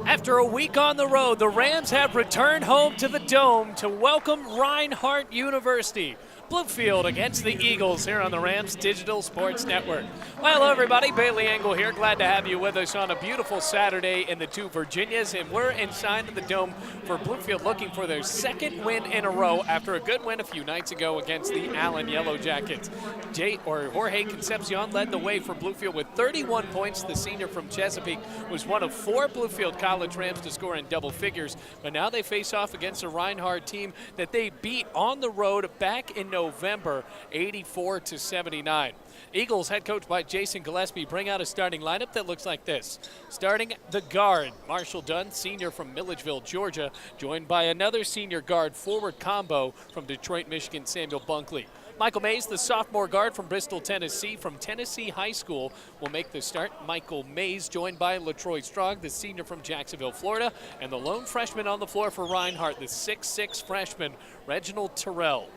After a week on the road, the Rams have returned home to the Dome to welcome Reinhardt University. Bluefield against the Eagles here on the Rams Digital Sports Network. Well, hello everybody, Bailey Engel here. Glad to have you with us on a beautiful Saturday in the two Virginias, and we're inside of the Dome for Bluefield looking for their second win in a row after a good win a few nights ago against the Allen Yellow Jackets. Jorge Concepcion led the way for Bluefield with 31 points. The senior from Chesapeake was one of 4 Bluefield College Rams to score in double figures, but now they face off against a Reinhardt team that they beat on the road back in November, 84-79. Eagles head coach by Jason Gillespie bring out a starting lineup that looks like this. Starting the guard, Marshall Dunn, senior from Milledgeville, Georgia, joined by another senior guard forward combo from Detroit, Michigan, Samuel Bunkley. Michael Mays, the sophomore guard from Bristol, Tennessee, from Tennessee High School, will make the start. Michael Mays, joined by LaTroy Strong, the senior from Jacksonville, Florida, and the lone freshman on the floor for Reinhardt, the 6'6 freshman, Reginald Terrell.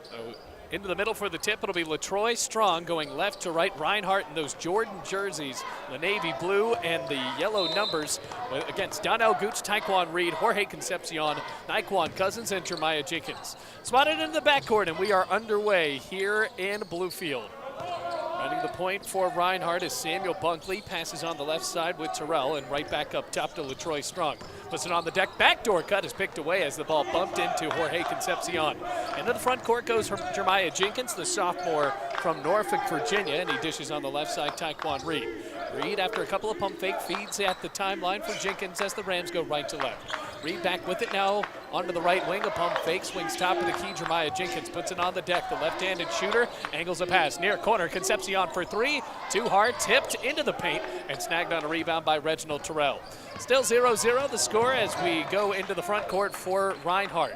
So into the middle for the tip, it'll be LaTroy Strong going left to right. Reinhardt in those Jordan jerseys, the navy blue and the yellow numbers against Donnell Gooch, Taekwon Reed, Jorge Concepcion, Naquan Cousins, and Jeremiah Jenkins. Spotted into the backcourt, and we are underway here in Bluefield. Running the point for Reinhardt is Samuel Bunkley. Passes on the left side with Terrell, and right back up top to LaTroy Strong. Puts it on the deck. Backdoor cut is picked away as the ball bumped into Jorge Concepcion. Into the front court goes Jeremiah Jenkins, the sophomore from Norfolk, Virginia, and he dishes on the left side Taekwon Reed. Reed, after a couple of pump fake, feeds at the timeline for Jenkins as the Rams go right to left. Reed back with it now onto the right wing. A pump fake, swings top of the key. Jeremiah Jenkins puts it on the deck. The left-handed shooter angles a pass near corner. Concepcion for 3. Too hard, tipped into the paint and snagged on a rebound by Reginald Terrell. Still 0-0 the score as we go into the front court for Reinhardt.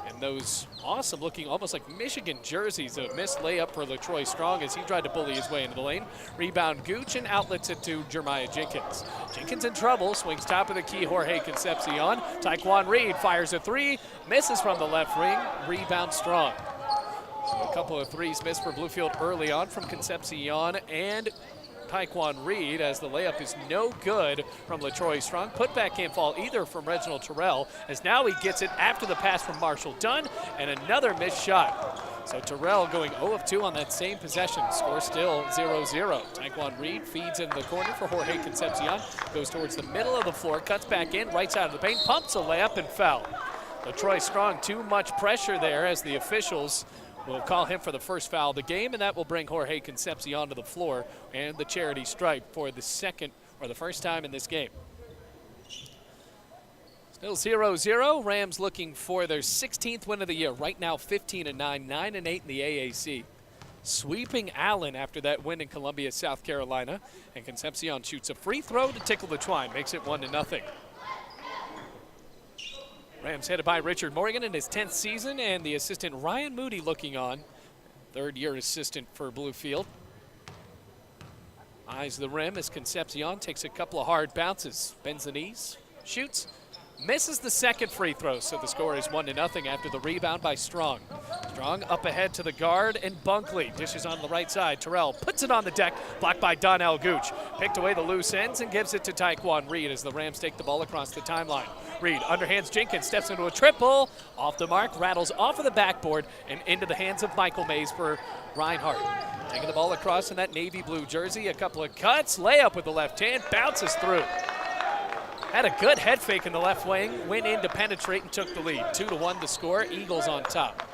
And those awesome looking, almost like Michigan jerseys. A missed layup for LaTroy Strong as he tried to bully his way into the lane. Rebound Gooch and outlets it to Jeremiah Jenkins. Jenkins in trouble, swings top of the key, Jorge Concepcion. Taekwon Reed fires a 3, misses from the left ring, rebound Strong. So a couple of threes missed for Bluefield early on from Concepcion and Taekwon Reed as the layup is no good from LaTroy Strong. Putback can't fall either from Reginald Terrell as now he gets it after the pass from Marshall Dunn and another missed shot. So Terrell going 0 of 2 on that same possession. Score still 0-0. Taekwon Reed feeds in the corner for Jorge Concepcion. Goes towards the middle of the floor, cuts back in, right side of the paint, pumps a layup and foul. LaTroy Strong, too much pressure there as the officials will call him for the first foul of the game, and that will bring Jorge Concepcion to the floor and the charity stripe for the second or the first time in this game. Still 0-0. Rams looking for their 16th win of the year. Right now 15-9, 9-8 in the AAC. Sweeping Allen after that win in Columbia, South Carolina. And Concepcion shoots a free throw to tickle the twine, makes it 1-0. Rams headed by Richard Morgan in his 10th season, and the assistant Ryan Moody looking on. Third-year assistant for Bluefield. Eyes the rim as Concepcion takes a couple of hard bounces. Bends the knees, shoots, misses the second free throw, so the score is 1-0 after the rebound by Strong. Strong up ahead to the guard, and Bunkley dishes on the right side. Terrell puts it on the deck, blocked by Donnell Gooch. Picked away the loose ends and gives it to Taekwon Reed as the Rams take the ball across the timeline. Reed underhands Jenkins, steps into a triple, off the mark, rattles off of the backboard and into the hands of Michael Mays for Reinhardt. Taking the ball across in that navy blue jersey, a couple of cuts, layup with the left hand, bounces through. Had a good head fake in the left wing, went in to penetrate and took the lead. 2-1 the score, Eagles on top.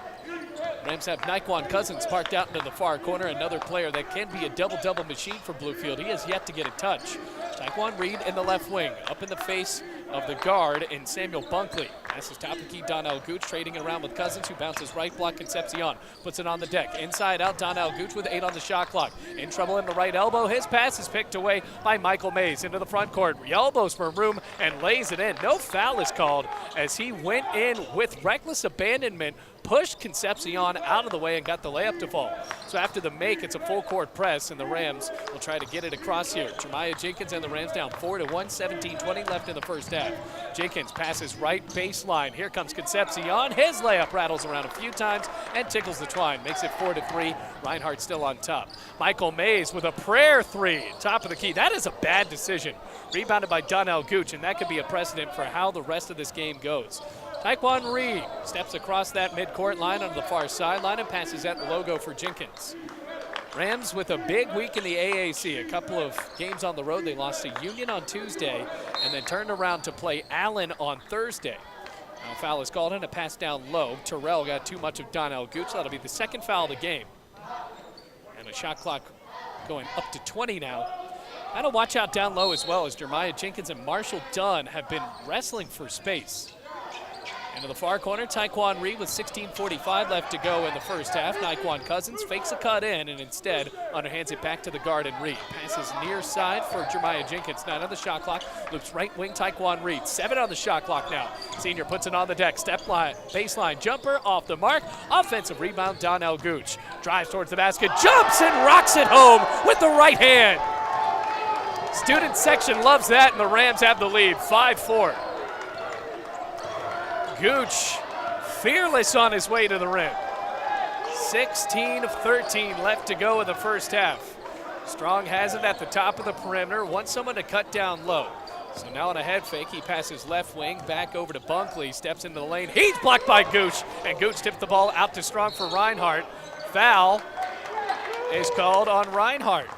Rams have Naquan Cousins parked out into the far corner, another player that can be a double-double machine for Bluefield. He has yet to get a touch. Taekwon Reed in the left wing, up in the face of the guard and Samuel Bunkley. Passes top of the key, Donnell Gooch trading it around with Cousins, who bounces right block. Concepcion puts it on the deck. Inside out, Donnell Gooch with 8 on the shot clock. In trouble in the right elbow. His pass is picked away by Michael Mays into the front court. Elbows for room and lays it in. No foul is called as he went in with reckless abandonment, pushed Concepcion out of the way and got the layup to fall. So after the make, it's a full court press, and the Rams will try to get it across here. Jeremiah Jenkins in the The Rams down 4-1, 17-20 left in the first half. Jenkins passes right baseline. Here comes Concepcion. His layup rattles around a few times and tickles the twine. Makes it 4-3. Reinhardt still on top. Michael Mays with a prayer three. Top of the key. That is a bad decision. Rebounded by Donnell Gooch, and that could be a precedent for how the rest of this game goes. Taekwon Reed steps across that midcourt line on the far sideline and passes at the logo for Jenkins. Rams with a big week in the AAC. A couple of games on the road. They lost to Union on Tuesday and then turned around to play Allen on Thursday. Now a foul is called and a pass down low. Terrell got too much of Donnell Gooch. That'll be the second foul of the game. And a shot clock going up to 20 now. And to watch out down low as well as Jeremiah Jenkins and Marshall Dunn have been wrestling for space. Into the far corner, Taekwon Reed with 16:45 left to go in the first half. Naquan Cousins fakes a cut in and instead underhands it back to the guard and Reed. Passes near side for Jeremiah Jenkins. 9 on the shot clock. Loops right wing Taekwon Reed. 7 on the shot clock now. Senior puts it on the deck. Step line, baseline jumper off the mark. Offensive rebound, Donnell Gooch. Drives towards the basket, jumps and rocks it home with the right hand. Student section loves that, and the Rams have the lead, 5-4. Gooch, fearless on his way to the rim. 16 of 13 left to go in the first half. Strong has it at the top of the perimeter, wants someone to cut down low. So now on a head fake, he passes left wing, back over to Bunkley, steps into the lane. He's blocked by Gooch, and Gooch tipped the ball out to Strong for Reinhardt. Foul is called on Reinhardt.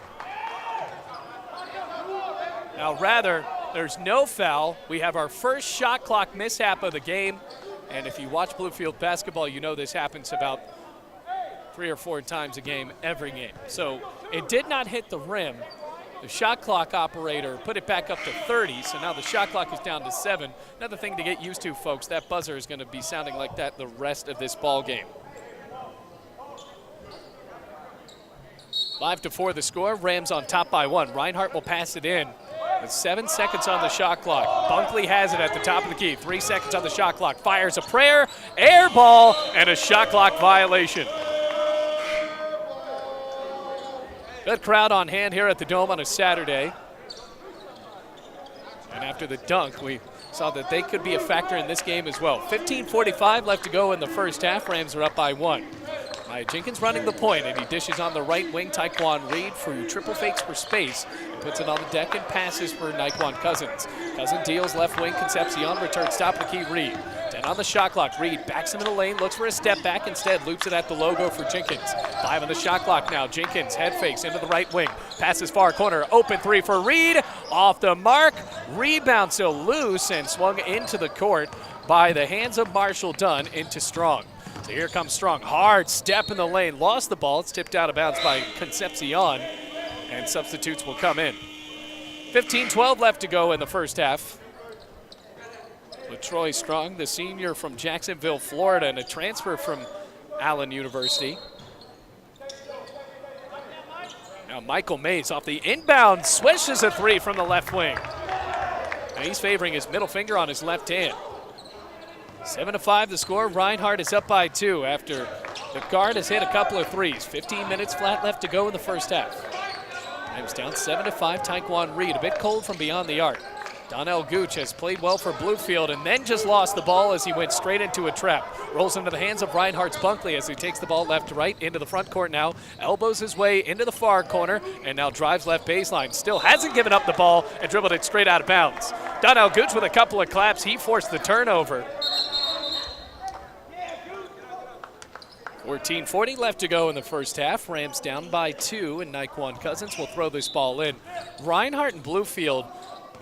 Now rather, there's no foul. We have our first shot clock mishap of the game. And if you watch Bluefield basketball, you know this happens about 3 or 4 times a game, every game. So it did not hit the rim. The shot clock operator put it back up to 30, so now the shot clock is down to 7. Another thing to get used to, folks, that buzzer is going to be sounding like that the rest of this ball game. 5-4 the score. Rams on top by 1. Reinhardt will pass it in. With 7 seconds on the shot clock. Bunkley has it at the top of the key. 3 seconds on the shot clock. Fires a prayer, air ball, and a shot clock violation. Good crowd on hand here at the Dome on a Saturday. And after the dunk, we saw that they could be a factor in this game as well. 15:45 left to go in the first half. Rams are up by 1. Jenkins running the point, and he dishes on the right wing. Taekwon Reed through triple fakes for space. He puts it on the deck and passes for Naquan Cousins. Cousins deals left wing. Concepcion returns top of the key. Reed. 10 on the shot clock. Reed backs him in the lane, looks for a step back. Instead, loops it at the logo for Jenkins. 5 on the shot clock now. Jenkins head fakes into the right wing. Passes far corner. Open 3 for Reed. Off the mark. Rebound so loose and swung into the court by the hands of Marshall Dunn into Strong. So here comes Strong, hard step in the lane, lost the ball. It's tipped out of bounds by Concepcion, and substitutes will come in. 15:12 left to go in the first half. LaTroy Strong, the senior from Jacksonville, Florida, and a transfer from Allen University. Now Michael Mays off the inbound, swishes a 3 from the left wing. Now he's favoring his middle finger on his left hand. 7-5 the score. Reinhardt is up by 2 after the guard has hit a couple of threes. 15 minutes flat left to go in the first half. Rams down 7-5. Taekwon Reed a bit cold from beyond the arc. Donnell Gooch has played well for Bluefield and then just lost the ball as he went straight into a trap. Rolls into the hands of Reinhardt's Bunkley as he takes the ball left to right into the front court now. Elbows his way into the far corner and now drives left baseline. Still hasn't given up the ball and dribbled it straight out of bounds. Donnell Gooch with a couple of claps. He forced the turnover. 14:40 left to go in the first half. Rams down by 2, and Naquan Cousins will throw this ball in. Reinhardt and Bluefield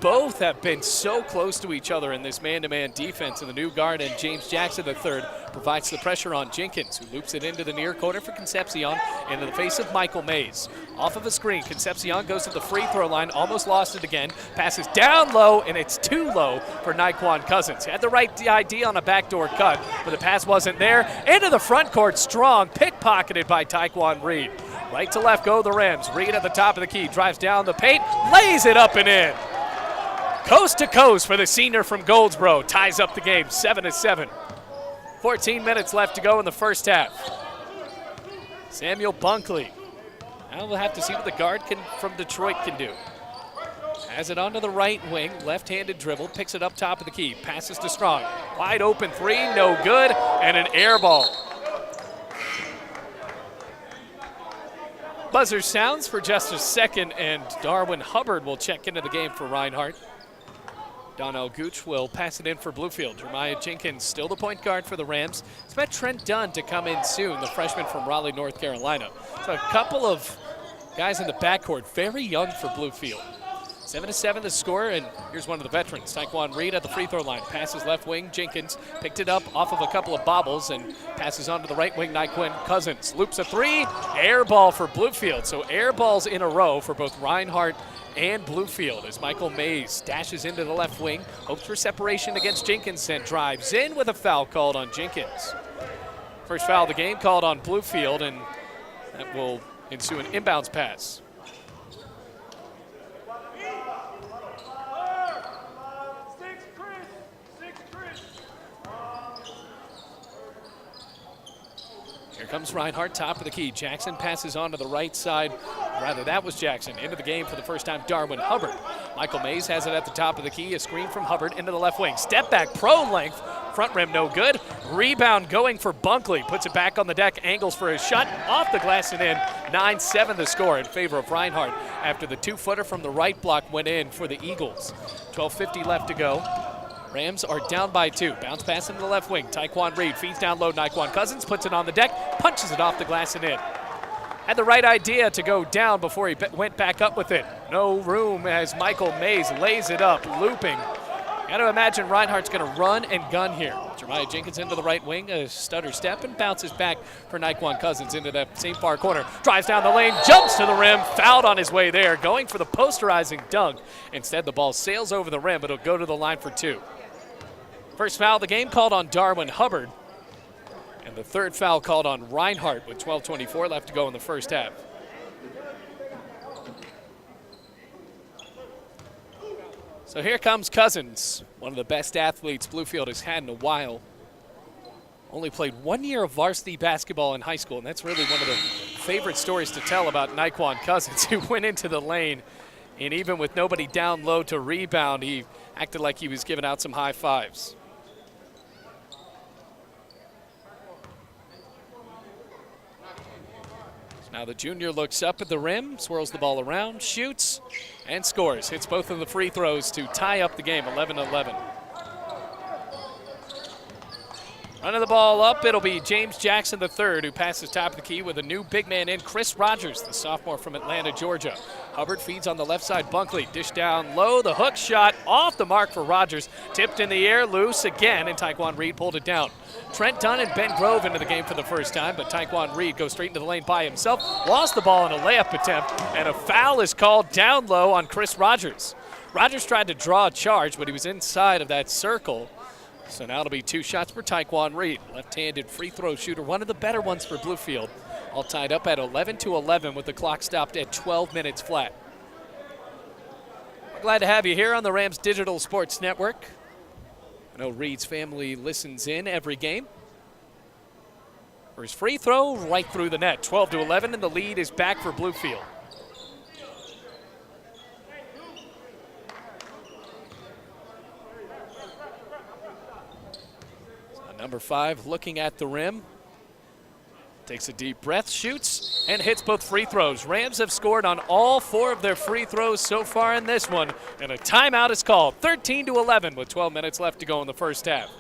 both have been so close to each other in this man-to-man defense, and the new guard and James Jackson III provides the pressure on Jenkins, who loops it into the near corner for Concepcion into the face of Michael Mays. Off of a screen, Concepcion goes to the free throw line, almost lost it again, passes down low, and it's too low for Naquan Cousins. Had the right idea on a backdoor cut, but the pass wasn't there. Into the front court, Strong, pickpocketed by Taekwon Reed. Right to left go the Rams. Reed at the top of the key, drives down the paint, lays it up and in. Coast to coast for the senior from Goldsboro. Ties up the game, 7-7. 14 minutes left to go in the first half. Samuel Bunkley. Now we'll have to see what the guard from Detroit can do. Has it onto the right wing, left-handed dribble, picks it up top of the key, passes to Strong. Wide open three, no good, and an air ball. Buzzer sounds for just a second, and Darwin Hubbard will check into the game for Reinhardt. Donnell Gooch will pass it in for Bluefield. Jeremiah Jenkins still the point guard for the Rams. Expect Trent Dunn to come in soon, the freshman from Raleigh, North Carolina. So a couple of guys in the backcourt, very young for Bluefield. 7-7 the score, and here's one of the veterans, Taekwon Reed at the free throw line. Passes left wing, Jenkins picked it up off of a couple of bobbles and passes on to the right wing, Nyquin Cousins. Loops a three, air ball for Bluefield. So air balls in a row for both Reinhardt and Bluefield as Michael Mays dashes into the left wing, hopes for separation against Jenkins and drives in with a foul called on Jenkins. First foul of the game called on Bluefield, and that will ensue an inbounds pass. Here comes Reinhardt, top of the key. Jackson passes on to the right side. Rather, that was Jackson. Into the game for the first time, Darwin Hubbard. Michael Mays has it at the top of the key. A screen from Hubbard into the left wing. Step back, pro length. Front rim, no good. Rebound going for Bunkley. Puts it back on the deck, angles for his shot. Off the glass and in. 9-7 the score in favor of Reinhardt after the two-footer from the right block went in for the Eagles. 12:50 left to go. Rams are down by 2. Bounce pass into the left wing. Taekwon Reed feeds down low. Nyquan Cousins puts it on the deck, punches it off the glass and in. Had the right idea to go down before he went back up with it. No room as Michael Mays lays it up, looping. Got to imagine Reinhardt's going to run and gun here. Jeremiah Jenkins into the right wing, a stutter step, and bounces back for Nyquan Cousins into that same far corner. Drives down the lane, jumps to the rim, fouled on his way there, going for the posterizing dunk. Instead, the ball sails over the rim, but it'll go to the line for 2. First foul of the game called on Darwin Hubbard. And the third foul called on Reinhardt with 12:24 left to go in the first half. So here comes Cousins, one of the best athletes Bluefield has had in a while. Only played 1 year of varsity basketball in high school, and that's really one of the favorite stories to tell about Nyquan Cousins, who went into the lane, and even with nobody down low to rebound, he acted like he was giving out some high fives. Now the junior looks up at the rim, swirls the ball around, shoots, and scores. Hits both of the free throws to tie up the game, 11-11. Running the ball up, it'll be James Jackson III who passes top of the key with a new big man in, Chris Rogers, the sophomore from Atlanta, Georgia. Hubbard feeds on the left side, Bunkley, dish down low, the hook shot off the mark for Rogers. Tipped in the air, loose again, and Taekwon Reed pulled it down. Trent Dunn and Ben Grove into the game for the first time, but Taekwon Reed goes straight into the lane by himself, lost the ball in a layup attempt, and a foul is called down low on Chris Rogers. Rogers tried to draw a charge, but he was inside of that circle. So now it'll be 2 shots for Taekwon Reed, left-handed free throw shooter, one of the better ones for Bluefield. All tied up at 11-11 with the clock stopped at 12 minutes flat. We're glad to have you here on the Rams Digital Sports Network. I know Reed's family listens in every game. For his free throw, right through the net, 12-11, and the lead is back for Bluefield. Number 5 looking at the rim. Takes a deep breath, shoots, and hits both free throws. Rams have scored on all 4 of their free throws so far in this one, and a timeout is called. 13-11 with 12 minutes left to go in the first half.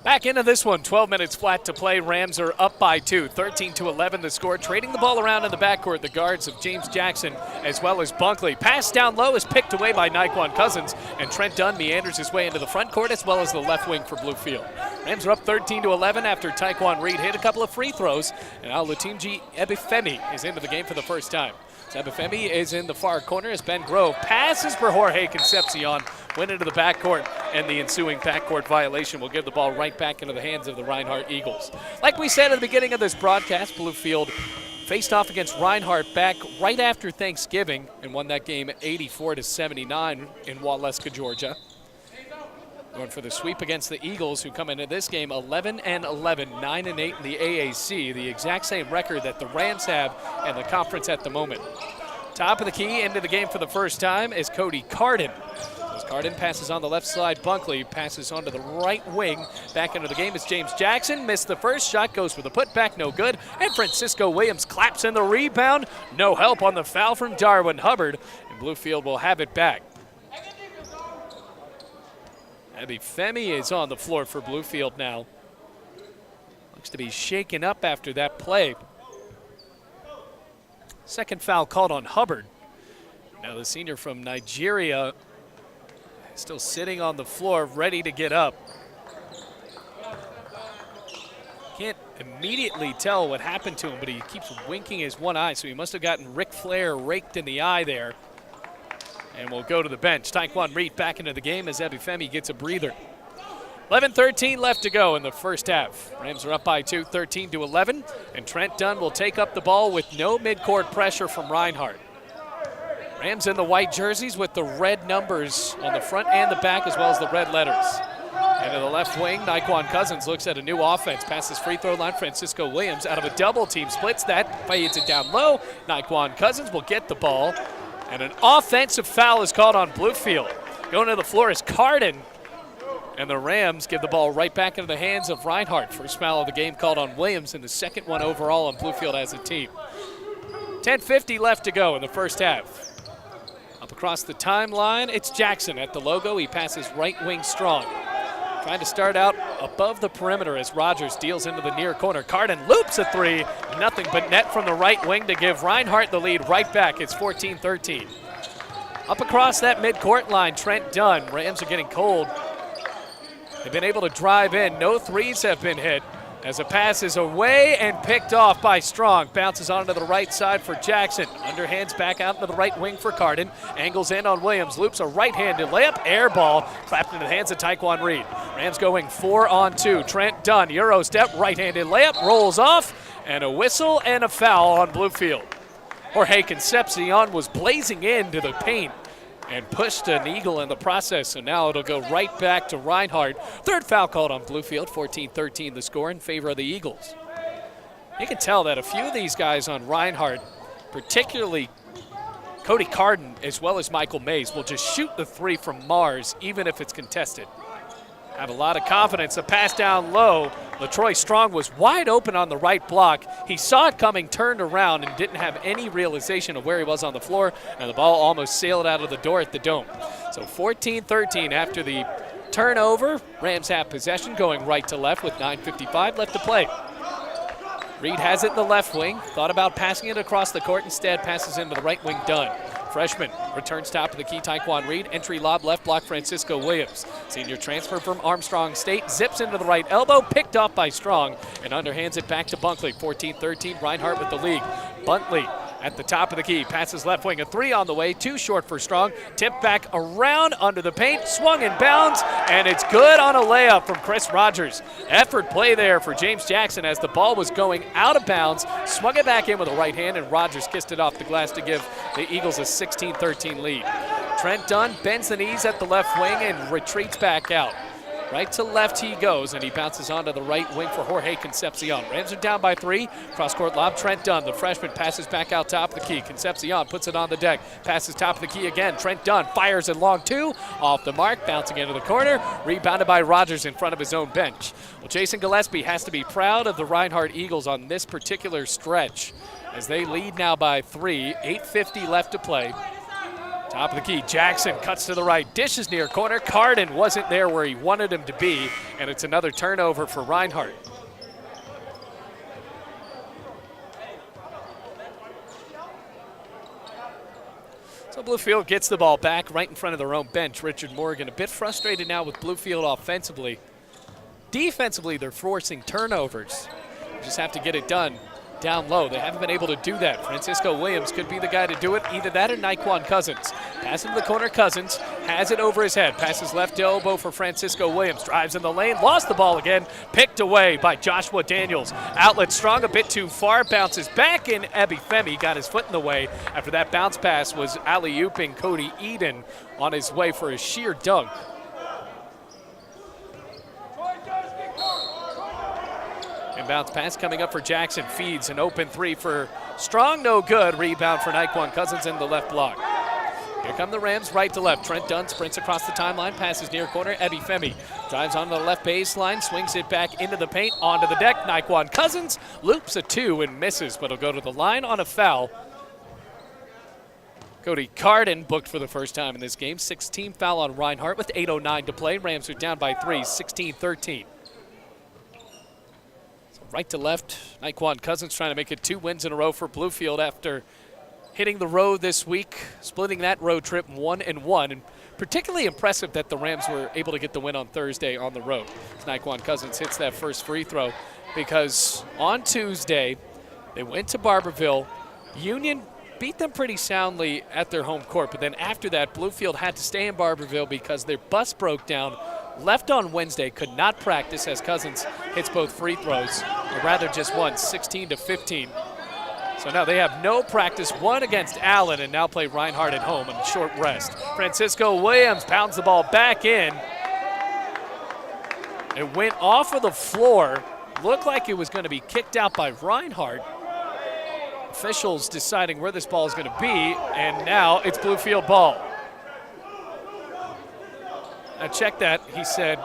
Back into this one, 12 minutes flat to play. Rams are up by 2, 13-11 the score. Trading the ball around in the backcourt, the guards of James Jackson as well as Bunkley. Pass down low is picked away by Naquan Cousins, and Trent Dunn meanders his way into the front court as well as the left wing for Bluefield. Rams are up 13-11 after Taekwon Reed hit a couple of free throws, and now Latimji Ebifemi is into the game for the first time. Ebifemi is in the far corner as Ben Grove passes for Jorge Concepcion, went into the backcourt, and the ensuing backcourt violation will give the ball right back into the hands of the Reinhardt Eagles. Like we said at the beginning of this broadcast, Bluefield faced off against Reinhardt back right after Thanksgiving and won that game 84-79 in Waleska, Georgia. Going for the sweep against the Eagles, who come into this game 11-11, 9-8 in the AAC, the exact same record that the Rams have in the conference at the moment. Top of the key into the game for the first time is Cody Carden. As Carden passes on the left side, Bunkley passes onto the right wing. Back into the game is James Jackson. Missed the first shot, goes for the putback, no good. And Francisco Williams claps in the rebound. No help on the foul from Darwin Hubbard. And Bluefield will have it back. Ebifemi is on the floor for Bluefield now. Looks to be shaken up after that play. Second foul called on Hubbard. Now the senior from Nigeria still sitting on the floor, ready to get up. Can't immediately tell what happened to him, but he keeps winking his one eye, so he must have gotten Ric Flair raked in the eye there. And we'll go to the bench. Taekwon Reed back into the game as Ebifemi gets a breather. 11-13 left to go in the first half. Rams are up by 2, 13-11, and Trent Dunn will take up the ball with no midcourt pressure from Reinhardt. Rams in the white jerseys with the red numbers on the front and the back, as well as the red letters. And in the left wing, Naquan Cousins looks at a new offense. Passes free throw line, Francisco Williams out of a double team. Splits that, fades it down low. Naquan Cousins will get the ball. And an offensive foul is called on Bluefield. Going to the floor is Carden. And the Rams give the ball right back into the hands of Reinhardt. First foul of the game called on Williams, and the second one overall on Bluefield as a team. 10:50 left to go in the first half. Up across the timeline, it's Jackson at the logo. He passes right wing strong. Trying to start out above the perimeter as Rogers deals into the near corner. Carden loops a three. Nothing but net from the right wing to give Reinhardt the lead right back. It's 14-13. Up across that midcourt line, Trent Dunn. Rams are getting cold. They've been able to drive in. No threes have been hit as a pass is away and picked off by Strong. Bounces onto the right side for Jackson. Underhands back out into the right wing for Carden. Angles in on Williams. Loops a right-handed layup. Air ball clapped into the hands of Taekwon Reed. Rams going 4-on-2. Trent Dunn, Euro step, right-handed layup. Rolls off. And a whistle and a foul on Bluefield. Jorge Concepcion was blazing into the paint and pushed an Eagle in the process, so now it'll go right back to Reinhardt. Third foul called on Bluefield, 14-13 the score in favor of the Eagles. You can tell that a few of these guys on Reinhardt, particularly Cody Carden as well as Michael Mays, will just shoot the three from Mars even if it's contested. Have a lot of confidence. A pass down low. LaTroy Strong was wide open on the right block. He saw it coming, turned around, and didn't have any realization of where he was on the floor, and the ball almost sailed out of the door at the Dome. So 14-13 after the turnover. Rams have possession going right to left with 9:55 left to play. Reed has it in the left wing. Thought about passing it across the court. Instead, passes into the right wing. Dunn. Freshman returns top of the key, Taekwon Reed. Entry lob, left block, Francisco Williams. Senior transfer from Armstrong State. Zips into the right elbow, picked off by Strong, and underhands it back to Bunkley. 14-13, Reinhardt with the lead. Bunkley at the top of the key, passes left wing, a three on the way, too short for Strong. Tip back around under the paint, swung in bounds, and it's good on a layup from Chris Rogers. Effort play there for James Jackson as the ball was going out of bounds, swung it back in with a right hand, and Rogers kissed it off the glass to give the Eagles a 16-13 lead. Trent Dunn bends the knees at the left wing and retreats back out. Right to left he goes, and he bounces onto the right wing for Jorge Concepcion. Rams are down by 3. Cross-court lob, Trent Dunn. The freshman passes back out top of the key. Concepcion puts it on the deck. Passes top of the key again. Trent Dunn fires it long 2. Off the mark, bouncing into the corner. Rebounded by Rogers in front of his own bench. Well, Jason Gillespie has to be proud of the Reinhardt Eagles on this particular stretch as they lead now by 3. 8:50 left to play. Top of the key, Jackson cuts to the right, dishes near corner. Carden wasn't there where he wanted him to be, and it's another turnover for Reinhardt. So Bluefield gets the ball back right in front of their own bench. Richard Morgan a bit frustrated now with Bluefield offensively. Defensively, they're forcing turnovers. You just have to get it done down low. They haven't been able to do that. Francisco Williams could be the guy to do it. Either that or Naquan Cousins. Pass into the corner, Cousins has it over his head. Passes left elbow for Francisco Williams. Drives in the lane, lost the ball again. Picked away by Joshua Daniels. Outlet strong, a bit too far. Bounces back in. Ebifemi got his foot in the way. After that bounce pass was alley-ooping Cody Eden on his way for a sheer dunk. Inbounds pass coming up for Jackson. Feeds an open three for Strong, no good. Rebound for Naquan Cousins in the left block. Here come the Rams, right to left. Trent Dunn sprints across the timeline, passes near corner. Ebifemi drives onto the left baseline, swings it back into the paint, onto the deck. Naquan Cousins loops a two and misses, but he'll go to the line on a foul. Cody Carden booked for the first time in this game. 16th foul on Reinhardt with 8:09 to play. Rams are down by 3, 16-13. Right to left, Naquan Cousins trying to make it 2 wins in a row for Bluefield after hitting the road this week, splitting that road trip 1-1. And particularly impressive that the Rams were able to get the win on Thursday on the road. Naquan Cousins hits that first free throw because on Tuesday, they went to Barberville. Union beat them pretty soundly at their home court, but then after that, Bluefield had to stay in Barberville because their bus broke down. Left on Wednesday, could not practice as Cousins hits both free throws, or rather just one, 16-15. So now they have no practice, one against Allen, and now play Reinhardt at home on a short rest. Francisco Williams pounds the ball back in. It went off of the floor. Looked like it was going to be kicked out by Reinhardt. Officials deciding where this ball is going to be, and now it's Bluefield ball. Now check that, he said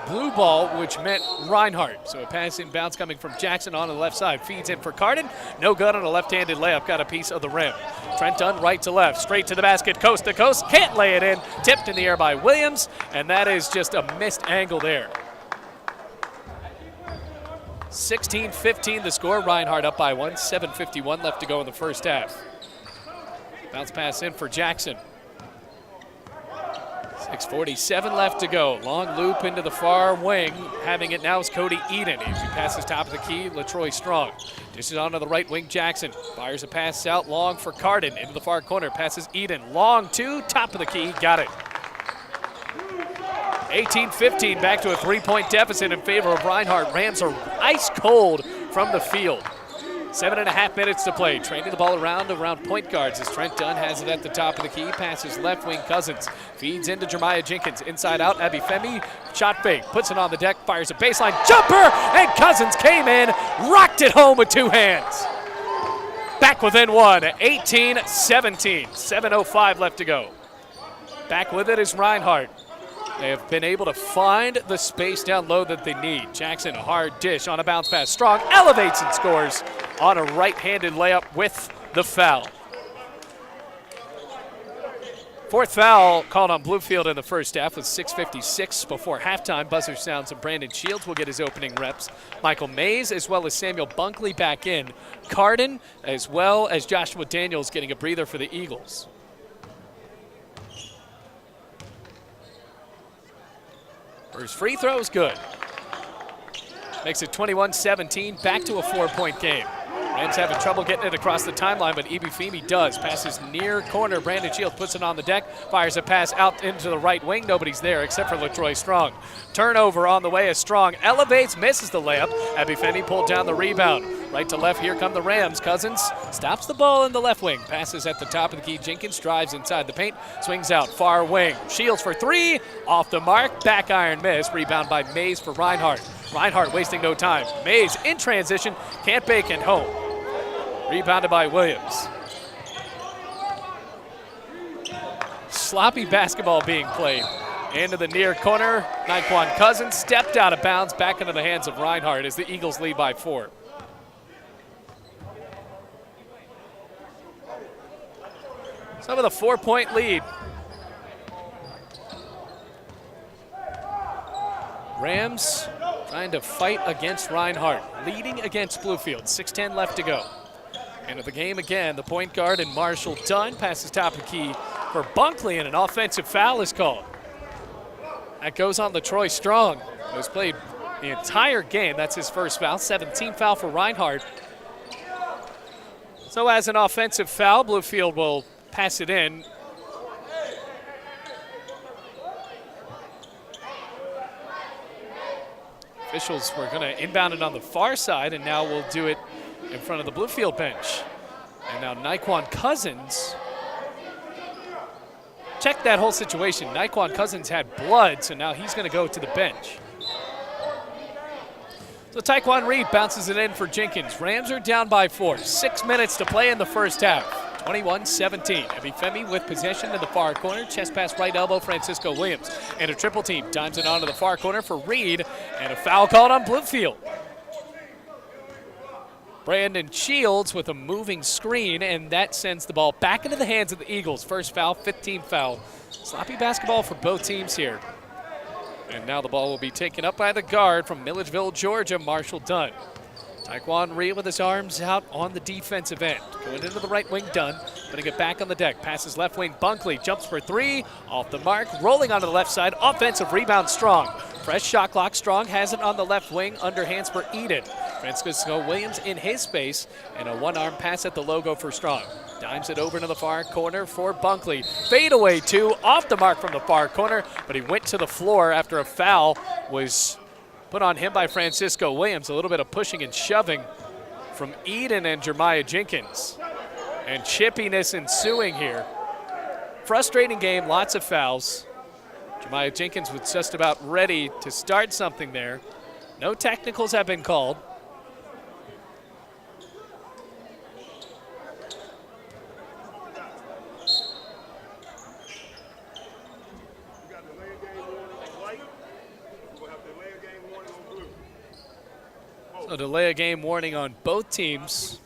blue ball, which meant Reinhardt. So a pass in bounce coming from Jackson on the left side. Feeds in for Carden. No good on a left-handed layup. Got a piece of the rim. Trent Dunn right to left. Straight to the basket, coast to coast. Can't lay it in. Tipped in the air by Williams. And that is just a missed angle there. 16-15 the score. Reinhardt up by 1. 7:51 left to go in the first half. Bounce pass in for Jackson. 6:47 left to go. Long loop into the far wing. Having it now is Cody Eden. He passes top of the key, LaTroy Strong. Dishes onto the right wing, Jackson. Fires a pass out long for Carden. Into the far corner, passes Eden. Long two, top of the key, got it. 18-15, back to a 3-point deficit in favor of Reinhardt. Rams are ice cold from the field. 7.5 minutes to play. Training the ball around point guards as Trent Dunn has it at the top of the key. Passes left wing Cousins. Feeds into Jeremiah Jenkins. Inside out, Ebifemi. Shot fake. Puts it on the deck. Fires a baseline. Jumper! And Cousins came in. Rocked it home with 2 hands. Back within 1. 18-17. 7:05 left to go. Back with it is Reinhardt. They have been able to find the space down low that they need. Jackson, a hard dish on a bounce pass. Strong elevates and scores on a right-handed layup with the foul. 4th foul called on Bluefield in the first half with 6:56 before halftime. Buzzer sounds and Brandon Shields will get his opening reps. Michael Mays as well as Samuel Bunkley back in. Carden as well as Joshua Daniels getting a breather for the Eagles. First free throw is good. Makes it 21-17, back to a 4-point game. Rams having trouble getting it across the timeline, but Ebifemi does. Passes near corner. Brandon Shields puts it on the deck. Fires a pass out into the right wing. Nobody's there except for LaTroy Strong. Turnover on the way as Strong elevates, misses the layup. Ebifemi pulled down the rebound. Right to left, here come the Rams. Cousins stops the ball in the left wing. Passes at the top of the key. Jenkins drives inside the paint. Swings out, far wing. Shields for 3. Off the mark. Back iron miss. Rebound by Mays for Reinhardt. Reinhardt wasting no time. Mays in transition. Can't bake it home. Rebounded by Williams. Sloppy basketball being played. Into the near corner. Naquan Cousins stepped out of bounds. Back into the hands of Reinhardt as the Eagles lead by 4. So with a 4-point lead. Rams trying to fight against Reinhardt, leading against Bluefield. 6:10 left to go. End of the game again. The point guard and Marshall Dunn passes top of the key for Bunkley, and an offensive foul is called. That goes on LaTroy Strong, who's played the entire game. That's his first foul. 17th foul for Reinhardt. So as an offensive foul, Bluefield will pass it in. Officials were going to inbound it on the far side, and now we'll do it in front of the Bluefield bench. And now Naquan Cousins. Check that whole situation. Naquan Cousins had blood, so now he's going to go to the bench. So Taekwon Reed bounces it in for Jenkins. Rams are down by 4. 6 minutes to play in the first half. 21-17. Ebifemi with possession in the far corner. Chest pass right elbow, Francisco Williams. And a triple team dimes it onto the far corner for Reed. And a foul called on Bluefield. Brandon Shields with a moving screen, and that sends the ball back into the hands of the Eagles. First foul, 15th foul. Sloppy basketball for both teams here. And now the ball will be taken up by the guard from Milledgeville, Georgia, Marshall Dunn. Taekwon Reed with his arms out on the defensive end. Going into the right wing, Dunn. Putting it back on the deck. Passes left wing, Bunkley. Jumps for 3. Off the mark. Rolling onto the left side. Offensive rebound, Strong. Fresh shot clock. Strong has it on the left wing. Underhands for Eden. Francisco Williams in his space. And a one-arm pass at the logo for Strong. Dimes it over to the far corner for Bunkley. Fadeaway 2. Off the mark from the far corner. But he went to the floor after a foul was put on him by Francisco Williams. A little bit of pushing and shoving from Eden and Jeremiah Jenkins. And chippiness ensuing here. Frustrating game, lots of fouls. Jeremiah Jenkins was just about ready to start something there. No technicals have been called. So delay a game warning on both teams.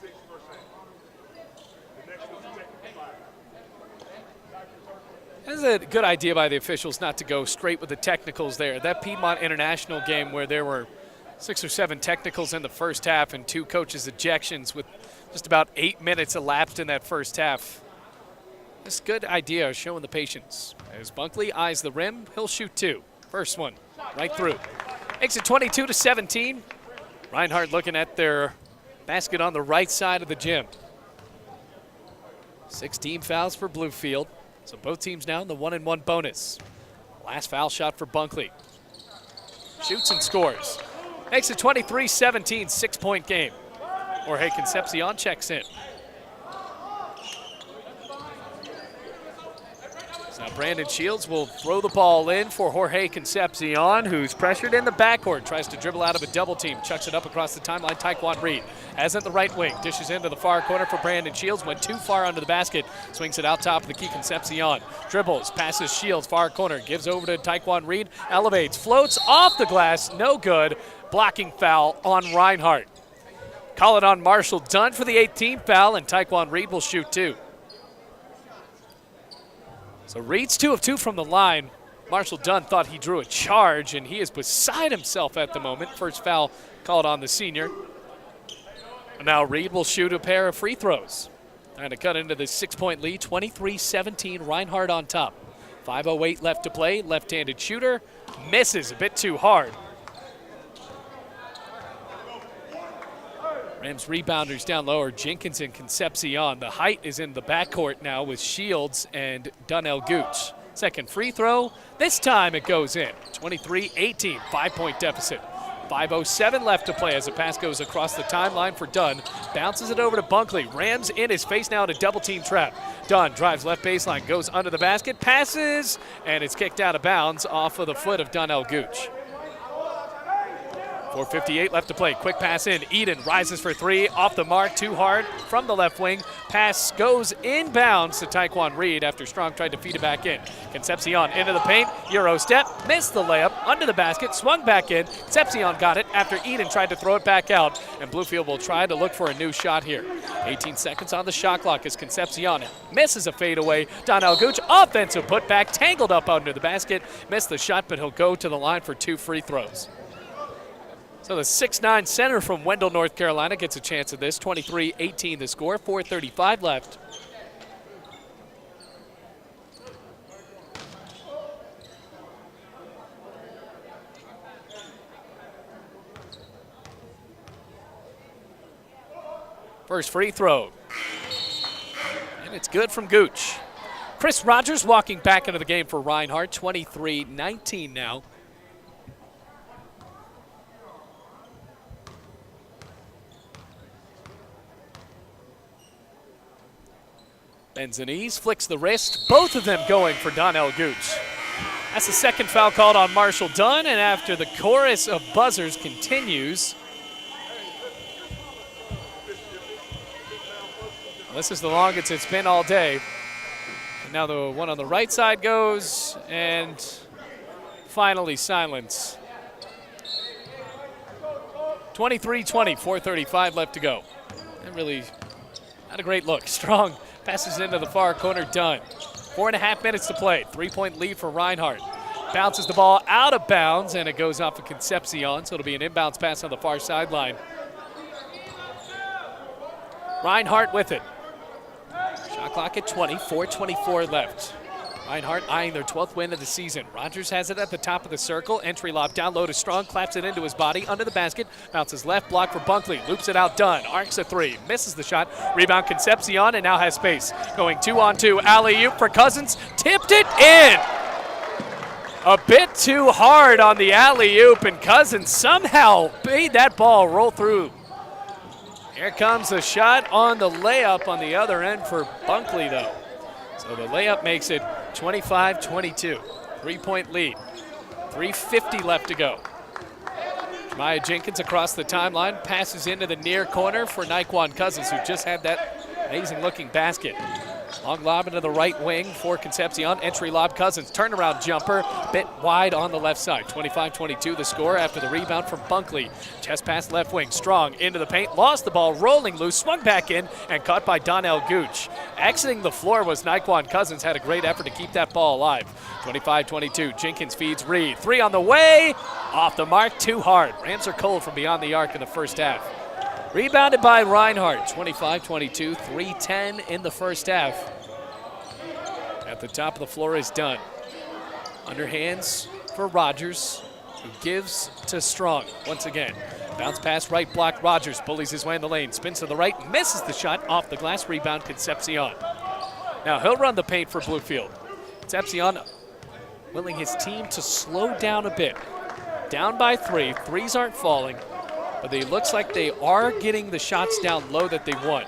That's a good idea by the officials not to go straight with the technicals there. That Piedmont International game where there were 6 or 7 technicals in the first half and 2 coaches' ejections with just about 8 minutes elapsed in that first half. This good idea, showing the patience. As Bunkley eyes the rim, he'll shoot 2. First one, right through. Makes it 22-17. Reinhardt looking at their basket on the right side of the gym. 16 fouls for Bluefield. So both teams now in the 1-and-1 bonus. Last foul shot for Bunkley. Shoots and scores. Makes it 23-17, 6-point game. Jorge Concepcion checks in. So now Brandon Shields will throw the ball in for Jorge Concepcion, who's pressured in the backcourt. Tries to dribble out of a double team. Chucks it up across the timeline. Taekwon Reed has it the right wing. Dishes into the far corner for Brandon Shields. Went too far under the basket. Swings it out top of the key. Concepcion dribbles. Passes Shields. Far corner. Gives over to Taekwon Reed. Elevates. Floats off the glass. No good. Blocking foul on Reinhardt. Call it on Marshall Dunn for the 18th foul, and Taekwon Reed will shoot 2. So Reed's 2 of 2 from the line. Marshall Dunn thought he drew a charge, and he is beside himself at the moment. First foul called on the senior. And now Reed will shoot a pair of free throws. Trying to cut into the 6-point lead, 23-17, Reinhardt on top. 5:08 left to play, left-handed shooter. Misses a bit too hard. Rams rebounders down lower, Jenkins and Concepcion. The height is in the backcourt now with Shields and Donnell Gooch. Second free throw, this time it goes in. 23-18, 5-point deficit. 5:07 left to play as the pass goes across the timeline for Dunn. Bounces it over to Bunkley. Rams in his face now to double-team trap. Dunn drives left baseline, goes under the basket, passes, and it's kicked out of bounds off of the foot of Donnell Gooch. 4:58 left to play. Quick pass in. Eden rises for three. Off the mark. Too hard from the left wing. Pass goes inbounds to Taekwon Reed after Strong tried to feed it back in. Concepcion into the paint. Euro step. Missed the layup. Under the basket. Swung back in. Concepcion got it after Eden tried to throw it back out. And Bluefield will try to look for a new shot here. 18 seconds on the shot clock as Concepcion misses a fadeaway. Donnell Gooch, offensive putback. Tangled up under the basket. Missed the shot, but he'll go to the line for 2 free throws. So the 6'9" center from Wendell, North Carolina gets a chance at this. 23-18 the score, 4:35 left. First free throw. And it's good from Gooch. Chris Rogers walking back into the game for Reinhardt, 23-19 now. Bends the knees, flicks the wrist. Both of them going for Donnell Gooch. That's the second foul called on Marshall Dunn, and after the chorus of buzzers continues. This is the longest it's been all day. And now the one on the right side goes, and finally silence. 23-20, 4:35 left to go. And really not a great look. Strong passes into the far corner, Dunn. 4.5 minutes to play. 3-point lead for Reinhardt. Bounces the ball out of bounds, and it goes off of Concepcion, so it'll be an inbounds pass on the far sideline. Reinhardt with it. Shot clock at 20, 4:24 left. Reinhardt eyeing their 12th win of the season. Rogers has it at the top of the circle. Entry lob down low to Strong, claps it into his body, under the basket, bounces left, block for Bunkley, loops it out, Dunn, arcs a three, misses the shot, rebound Concepcion, and now has space. Going 2-on-2, alley-oop for Cousins, tipped it in! A bit too hard on the alley-oop, and Cousins somehow made that ball roll through. Here comes the shot on the layup on the other end for Bunkley, though. So the layup makes it 25-22, 3-point lead. 3:50 left to go. Maya Jenkins across the timeline, passes into the near corner for Nae'Qwan Cousins, who just had that amazing-looking basket. Long lob into the right wing for Concepcion. Entry lob, Cousins. Turnaround jumper, bit wide on the left side. 25-22 the score after the rebound from Bunkley. Chest pass left wing. Strong into the paint. Lost the ball, rolling loose. Swung back in and caught by Donnell Gooch. Exiting the floor was Nae'Qwan Cousins. Had a great effort to keep that ball alive. 25-22. Jenkins feeds Reed. Three on the way. Off the mark. Too hard. Rams are cold from beyond the arc in the first half. Rebounded by Reinhardt, 25-22, 3:10 in the first half. At the top of the floor is Dunn. Underhands for Rogers, who gives to Strong once again. Bounce pass right block, Rogers bullies his way in the lane, spins to the right, misses the shot off the glass, rebound Concepcion. Now he'll run the paint for Bluefield. Concepcion willing his team to slow down a bit. Down by 3, threes aren't falling. But it looks like they are getting the shots down low that they want.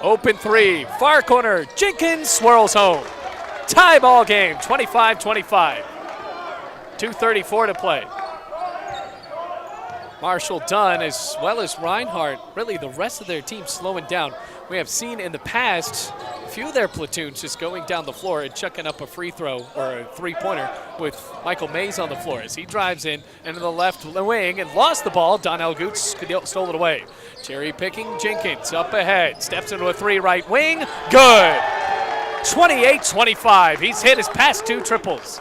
Open three, far corner, Jenkins swirls home. Tie ball game, 25-25. 2:34 to play. Marshall Dunn, as well as Reinhardt, really the rest of their team slowing down. We have seen in the past a few of their platoons just going down the floor and chucking up a free throw or a three-pointer with Michael Mays on the floor as he drives in into the left wing and lost the ball. Donnell Gooch stole it away. Cherry picking Jenkins up ahead. Steps into a three right wing. Good. 28-25. He's hit his past 2 triples.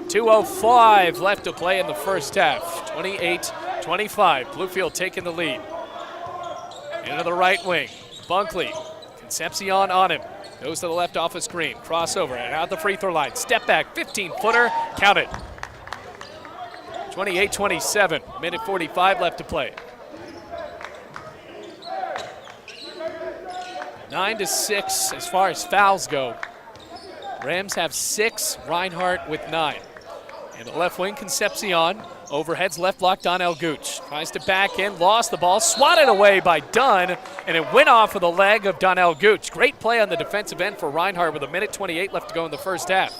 2:05 left to play in the first half. 28-25. Bluefield taking the lead. Into the right wing. Bunkley. Concepcion on him. Goes to the left off a screen. Crossover and out the free throw line. Step back. 15-footer. Count it. 28-27. Minute 45 left to play. 9-6 as far as fouls go. Rams have 6. Reinhardt with 9. And the left wing, Concepcion. Overheads left block, Donnell Gooch. Tries to back in, lost the ball, swatted away by Dunn, and it went off of the leg of Donnell Gooch. Great play on the defensive end for Reinhardt with 1:28 left to go in the first half.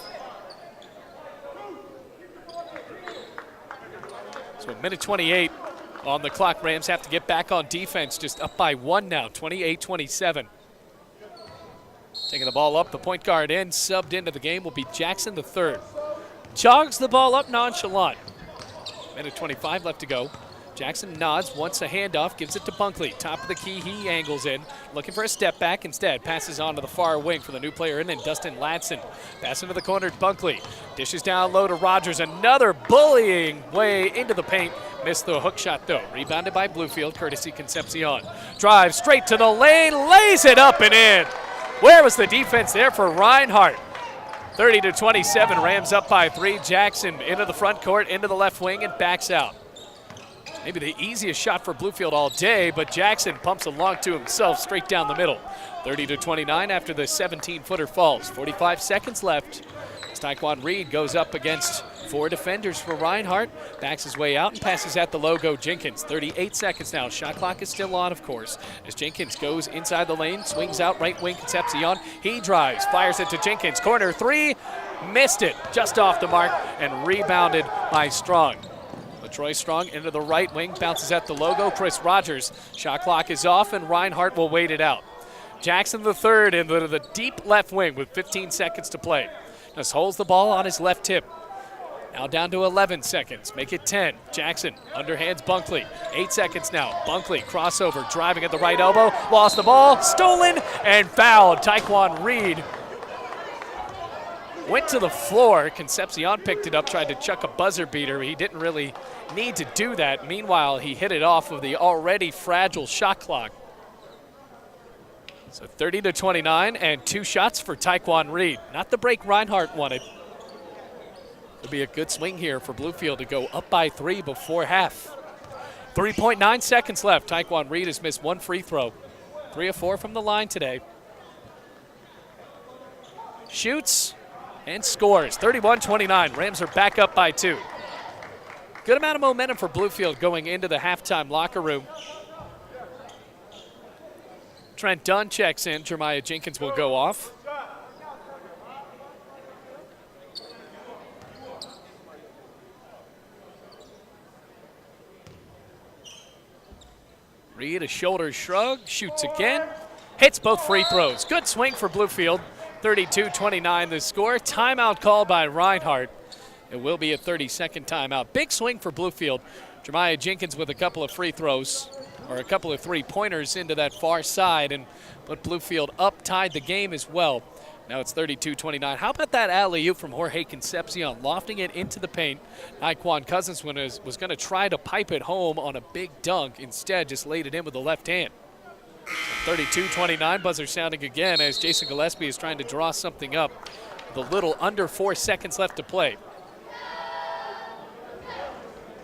So 1:28, on the clock. Rams have to get back on defense, just up by 1 now, 28-27. Taking the ball up, the point guard in, subbed into the game will be Jackson the third. Jogs the ball up nonchalant. Minute 25 left to go. Jackson nods, wants a handoff, gives it to Bunkley. Top of the key, he angles in, looking for a step back instead. Passes on to the far wing for the new player in, and Dustin Ladson. Pass into the corner, Bunkley. Dishes down low to Rogers. Another bullying way into the paint. Missed the hook shot though. Rebounded by Bluefield, courtesy Concepcion. Drives straight to the lane, lays it up and in. Where was the defense there for Reinhardt? 30-27, Rams up by 3. Jackson into the front court, into the left wing, and backs out. Maybe the easiest shot for Bluefield all day, but Jackson pumps along to himself straight down the middle. 30-29 after the 17-footer falls. 45 seconds left. As Taekwon Reed goes up against 4 defenders for Reinhardt, backs his way out and passes at the logo Jenkins. 38 seconds now. Shot clock is still on, of course, as Jenkins goes inside the lane, swings out right wing Concepcion. He drives, fires it to Jenkins. Corner 3, missed it just off the mark and rebounded by Strong. Troy Strong into the right wing, bounces at the logo. Chris Rogers, shot clock is off, and Reinhardt will wait it out. Jackson the third into the deep left wing with 15 seconds to play. Just holds the ball on his left hip. Now down to 11 seconds, make it 10. Jackson underhands Bunkley. 8 seconds now. Bunkley crossover, driving at the right elbow, lost the ball, stolen and fouled. Taekwon Reed went to the floor. Concepcion picked it up, tried to chuck a buzzer beater. He didn't really need to do that. Meanwhile, he hit it off of the already fragile shot clock. So 30-29 and 2 shots for Taekwon Reed. Not the break Reinhardt wanted. It'll be a good swing here for Bluefield to go up by 3 before half. 3.9 seconds left. Taekwon Reed has missed 1 free throw. 3 of 4 from the line today. Shoots and scores. 31-29. Rams are back up by 2. Good amount of momentum for Bluefield going into the halftime locker room. Trent Dunn checks in. Jeremiah Jenkins will go off. Reed, a shoulder shrug, shoots again, hits both free throws. Good swing for Bluefield. 32-29 the score. Timeout called by Reinhardt. It will be a 30-second timeout. Big swing for Bluefield. Jeremiah Jenkins with a couple of free throws, or a couple of three-pointers into that far side, and put Bluefield up, tied the game as well. Now it's 32-29. How about that alley-oop from Jorge Concepcion, lofting it into the paint. Naquan Cousins was going to try to pipe it home on a big dunk. Instead, just laid it in with the left hand. 32-29, buzzer sounding again as Jason Gillespie is trying to draw something up with a little under 4 seconds left to play.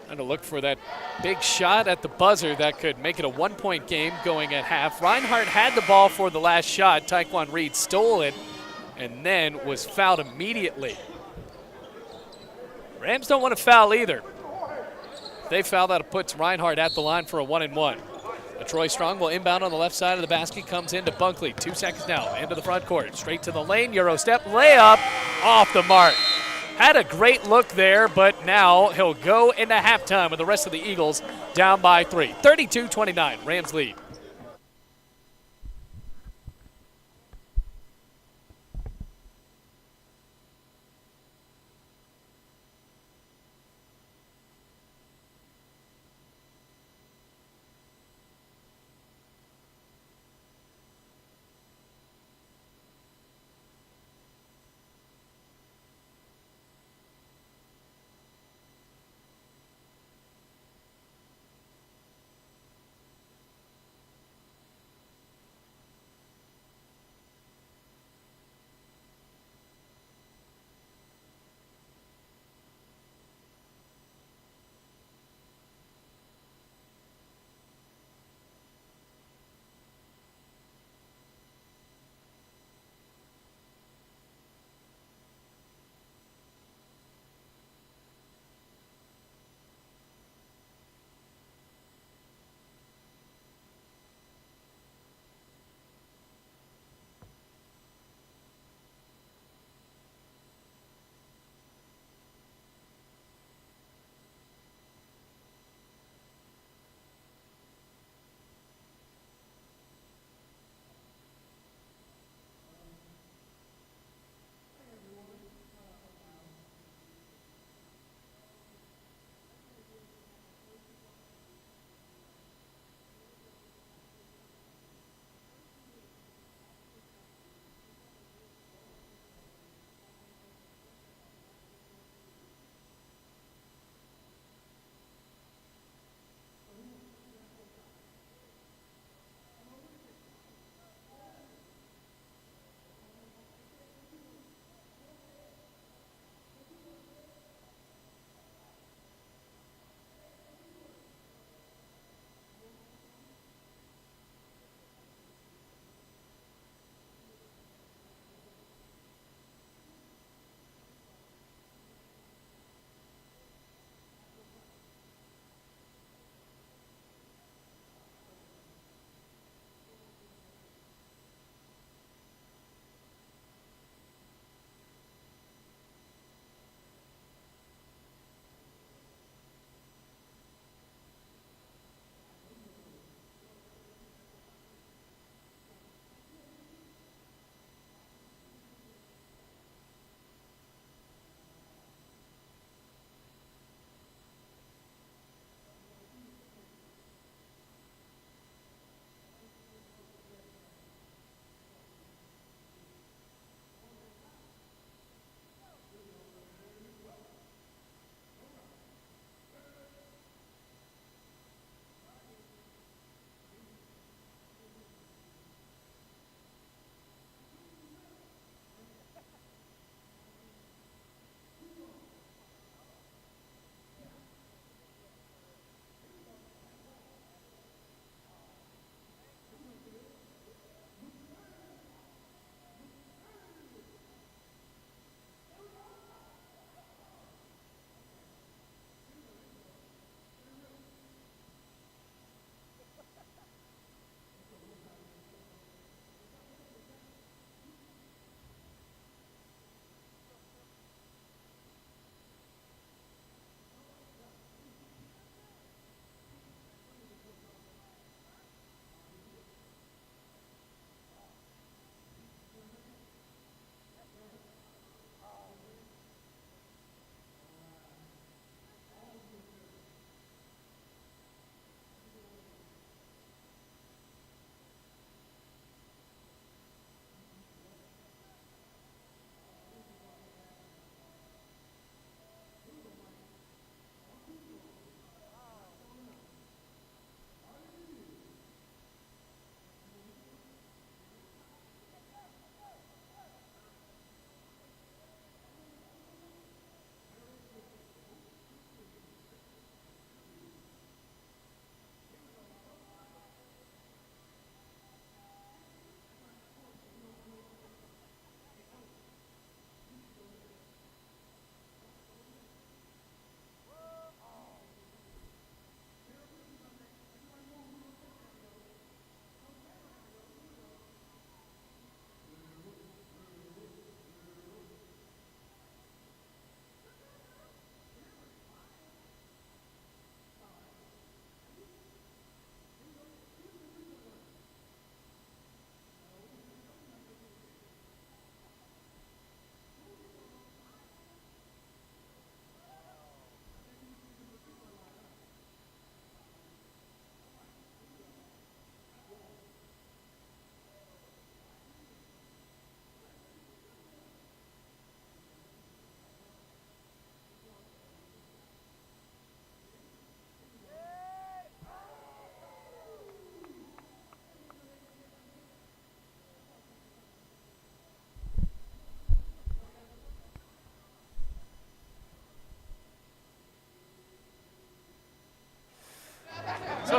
Trying to look for that big shot at the buzzer that could make it a 1-point game going at half. Reinhardt had the ball for the last shot. Taekwon Reed stole it and then was fouled immediately. Rams don't want to foul either. If they foul, that puts Reinhardt at the line for a 1-and-1. Troy Strong will inbound on the left side of the basket, comes into Bunkley. 2 seconds now, into the front court. Straight to the lane, Euro step, layup, off the mark. Had a great look there, but now he'll go into halftime with the rest of the Eagles down by 3. 32-29, Rams lead.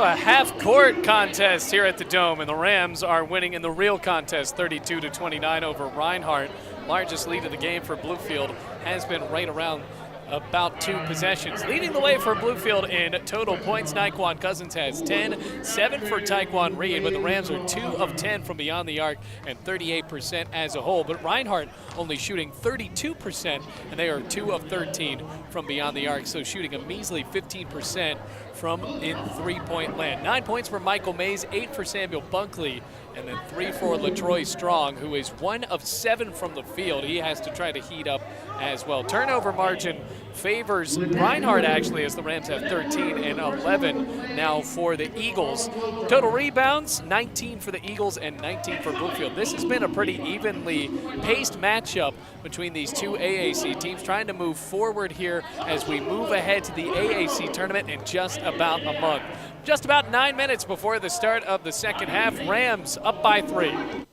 So a half-court contest here at the Dome, and the Rams are winning in the real contest 32-29 over Reinhardt. Largest lead of the game for Bluefield has been right around about 2 possessions. Leading the way for Bluefield in total points, Naquan Cousins has 10, 7 for Taekwon Reed, but the Rams are 2 of 10 from beyond the arc and 38% as a whole. But Reinhardt only shooting 32%, and they are 2 of 13 from beyond the arc, so shooting a measly 15% from in three-point land. 9 points for Michael Mays, 8 for Samuel Bunkley, and then 3 for LaTroy Strong, who is 1 of 7 from the field. He has to try to heat up as well. Turnover margin favors Reinhardt, actually, as the Rams have 13 and 11 now for the Eagles. Total rebounds, 19 for the Eagles and 19 for Bluefield. This has been a pretty evenly paced matchup between these two AAC teams, trying to move forward here as we move ahead to the AAC tournament in just about a month. Just about 9 minutes before the start of the second half, Rams up by 3.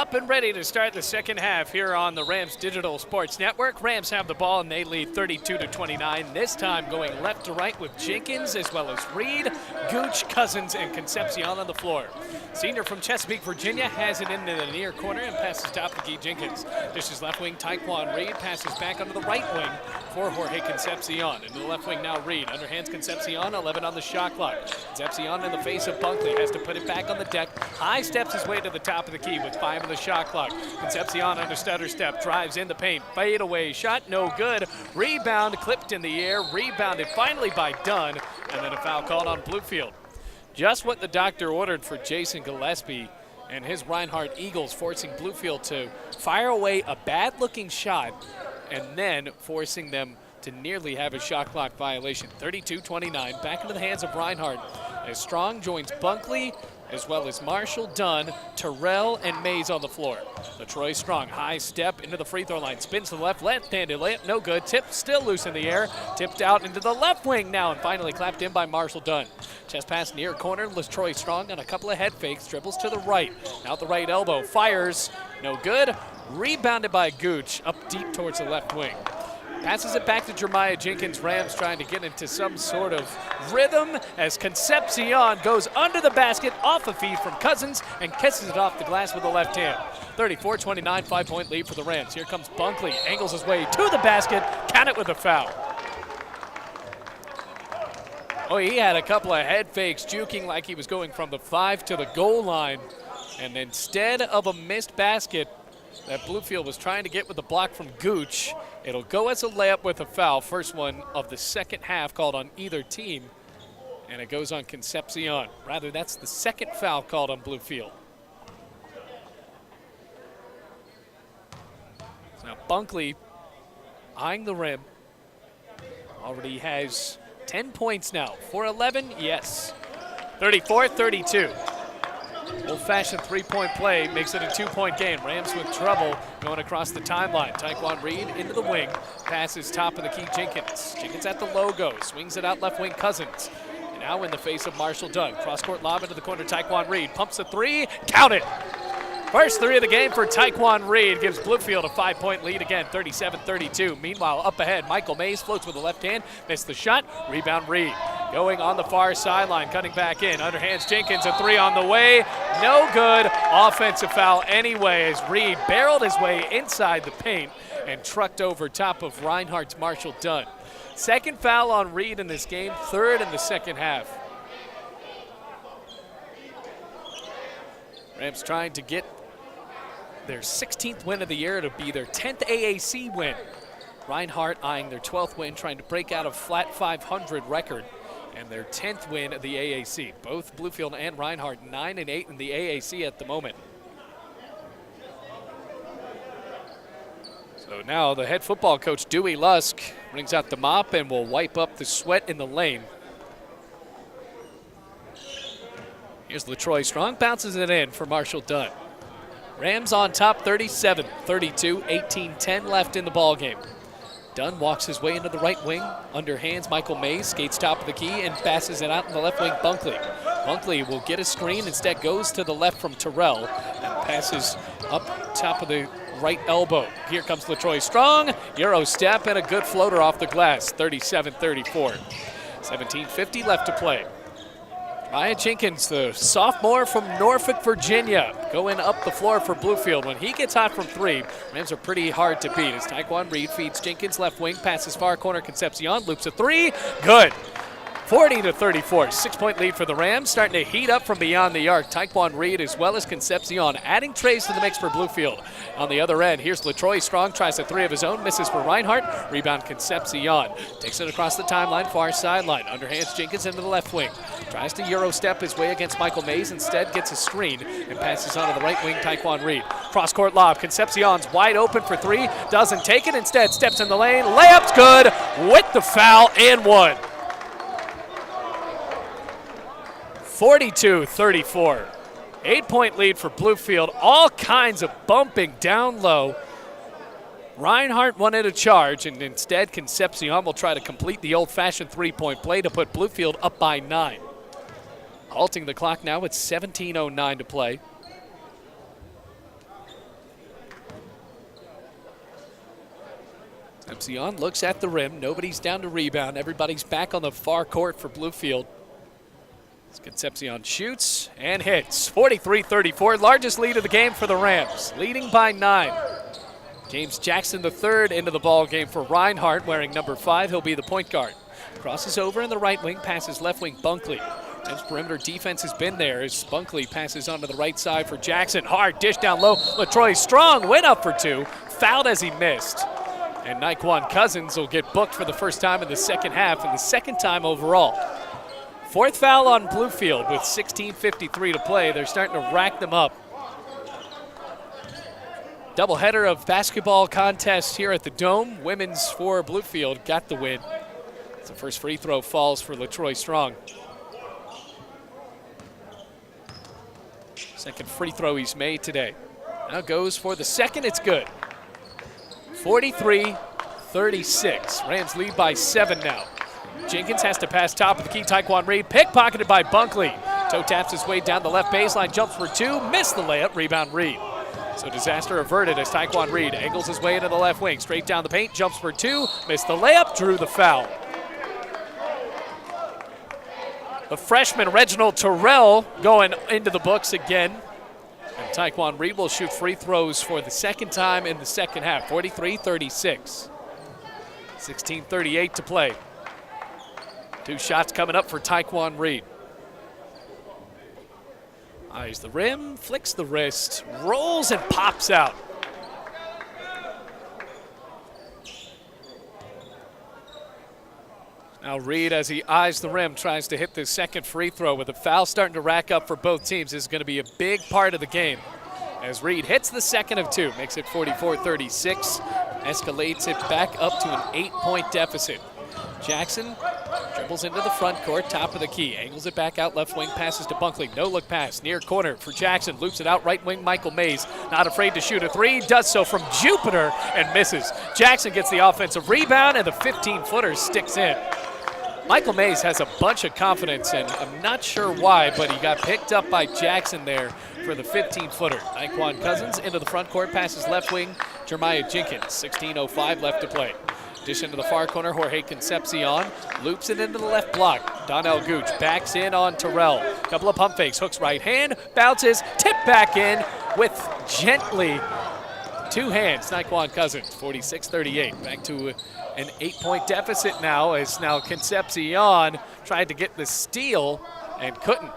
Up and ready to start the second half here on the Rams Digital Sports Network. Rams have the ball and they lead 32-29. This time going left to right with Jenkins as well as Reed, Gooch, Cousins, and Concepcion on the floor. Senior from Chesapeake, Virginia has it into the near corner and passes top to Guy Jenkins. This is left wing Taekwon Reed, passes back onto the right wing for Jorge Concepcion. Into the left wing now Reed, underhands Concepcion, 11 on the shot clock. Concepcion in the face of Bunkley, has to put it back on the deck. High steps his way to the top of the key with 5 on the shot clock. Concepcion under stutter step, drives in the paint, fade away shot, no good. Rebound clipped in the air, rebounded finally by Dunn, and then a foul called on Bluefield. Just what the doctor ordered for Jason Gillespie and his Reinhardt Eagles, forcing Bluefield to fire away a bad-looking shot and then forcing them to nearly have a shot clock violation. 32-29, back into the hands of Reinhardt as Strong joins Bunkley as well as Marshall, Dunn, Terrell, and Mays on the floor. LaTroy Strong, high step into the free throw line, spins to the left, left-handed layup, no good. Tip still loose in the air, tipped out into the left wing now, and finally clapped in by Marshall Dunn. Chest pass near corner, LaTroy Strong on a couple of head fakes, dribbles to the right, out the right elbow, fires, no good. Rebounded by Gooch, up deep towards the left wing. Passes it back to Jeremiah Jenkins. Rams trying to get into some sort of rhythm as Concepcion goes under the basket, off a feed from Cousins, and kisses it off the glass with the left hand. 34-29, 5-point lead for the Rams. Here comes Bunkley, angles his way to the basket, count it with a foul. Oh, he had a couple of head fakes, juking like he was going from the 5 to the goal line, and instead of a missed basket that Bluefield was trying to get with the block from Gooch, it'll go as a layup with a foul. First one of the second half called on either team, and it goes on Concepcion. Rather, that's the second foul called on Bluefield. So now Bunkley eyeing the rim. Already has 10 points now. For 11, yes. 34-32. Old-fashioned three-point play makes it a 2-point game. Rams with trouble going across the timeline. Taekwon Reed into the wing, passes top of the key Jenkins. Jenkins at the logo, swings it out left wing Cousins. And now in the face of Marshall Dunn. Cross-court lob into the corner, Taekwon Reed pumps a three, count it. First three of the game for Taekwon Reed gives Bluefield a 5-point lead again, 37-32. Meanwhile, up ahead, Michael Mays floats with the left hand, missed the shot, rebound Reed. Going on the far sideline, cutting back in, underhands Jenkins, a three on the way, no good. Offensive foul anyway as Reed barreled his way inside the paint and trucked over top of Reinhardt's Marshall Dunn. Second foul on Reed in this game, third in the second half. Rams trying to get their 16th win of the year to be their 10th AAC win. Reinhardt eyeing their 12th win, trying to break out a flat 500 record, and their 10th win of the AAC. Both Bluefield and Reinhardt 9-8 in the AAC at the moment. So now the head football coach, Dewey Lusk, brings out the mop and will wipe up the sweat in the lane. Here's LaTroy Strong, bounces it in for Marshall Dunn. Rams on top 37-32, 18-10 left in the ballgame. Dunn walks his way into the right wing, underhands Michael Mays, skates top of the key and passes it out in the left wing Bunkley. Bunkley will get a screen, instead goes to the left from Terrell and passes up top of the right elbow. Here comes LaTroy Strong, Euro step and a good floater off the glass, 37-34. 17:50 left to play. Ryan Jenkins, the sophomore from Norfolk, Virginia, going up the floor for Bluefield. When he gets hot from three, Rams are pretty hard to beat as Taekwon Reed feeds Jenkins left wing, passes far corner, Concepcion loops a three, good. 40-34, 6-point lead for the Rams, starting to heat up from beyond the arc. Taekwon Reed as well as Concepcion adding trays to the mix for Bluefield. On the other end, here's LaTroy Strong, tries a three of his own, misses for Reinhardt, rebound Concepcion. Takes it across the timeline, far sideline, underhands Jenkins into the left wing. Tries to Euro step his way against Michael Mays, instead gets a screen and passes on to the right wing Taekwon Reed. Cross-court lob, Concepcion's wide open for three, doesn't take it, instead steps in the lane, layup's good with the foul and one. 42-34. 8-point lead for Bluefield. All kinds of bumping down low. Reinhardt wanted a charge, and instead Concepcion will try to complete the old-fashioned three-point play to put Bluefield up by 9. Halting the clock now with 17:09 to play. Concepcion looks at the rim. Nobody's down to rebound. Everybody's back on the far court for Bluefield. As Concepcion shoots and hits. 43-34, largest lead of the game for the Rams, leading by 9. James Jackson III into the ball game for Reinhardt, wearing number 5. He'll be the point guard. Crosses over in the right wing, passes left wing Bunkley. Rams perimeter defense has been there as Bunkley passes onto the right side for Jackson. Hard dish down low. LaTroy Strong went up for 2, fouled as he missed. And Naquan Cousins will get booked for the first time in the second half and the second time overall. 4th foul on Bluefield with 16:53 to play. They're starting to rack them up. Doubleheader of basketball contests here at the Dome. Women's for Bluefield got the win. The first free throw falls for LaTroy Strong. Second free throw he's made today. Now goes for the second, it's good. 43-36. Rams lead by 7 now. Jenkins has to pass top of the key. Taekwon Reed pickpocketed by Bunkley. Toe taps his way down the left baseline, jumps for 2, missed the layup, rebound Reed. So disaster averted as Taekwon Reed angles his way into the left wing. Straight down the paint, jumps for 2, missed the layup, drew the foul. The freshman Reginald Terrell going into the books again. And Taekwon Reed will shoot free throws for the second time in the second half. 43-36. 16:38 to play. 2 shots coming up for Taekwon Reed. Eyes the rim, flicks the wrist, rolls and pops out. Now Reed, as he eyes the rim, tries to hit the second free throw with a foul starting to rack up for both teams. This is going to be a big part of the game. As Reed hits the second of 2, makes it 44-36, escalates it back up to an 8-point deficit. Jackson dribbles into the front court, top of the key, angles it back out left wing, passes to Bunkley, no look pass, near corner for Jackson, loops it out right wing, Michael Mays, not afraid to shoot a 3, does so from Jupiter and misses. Jackson gets the offensive rebound and the 15-footer sticks in. Michael Mays has a bunch of confidence, and I'm not sure why, but he got picked up by Jackson there for the 15-footer. Naquan Cousins into the front court, passes left wing, Jeremiah Jenkins, 16:05 left to play. Dish into the far corner, Jorge Concepcion loops it into the left block. Donnell Gooch backs in on Terrell. Couple of pump fakes, hooks right hand, bounces, tip back in with gently 2 hands. Naquan Cousins, 46-38. Back to an 8-point deficit now as now Concepcion tried to get the steal and couldn't.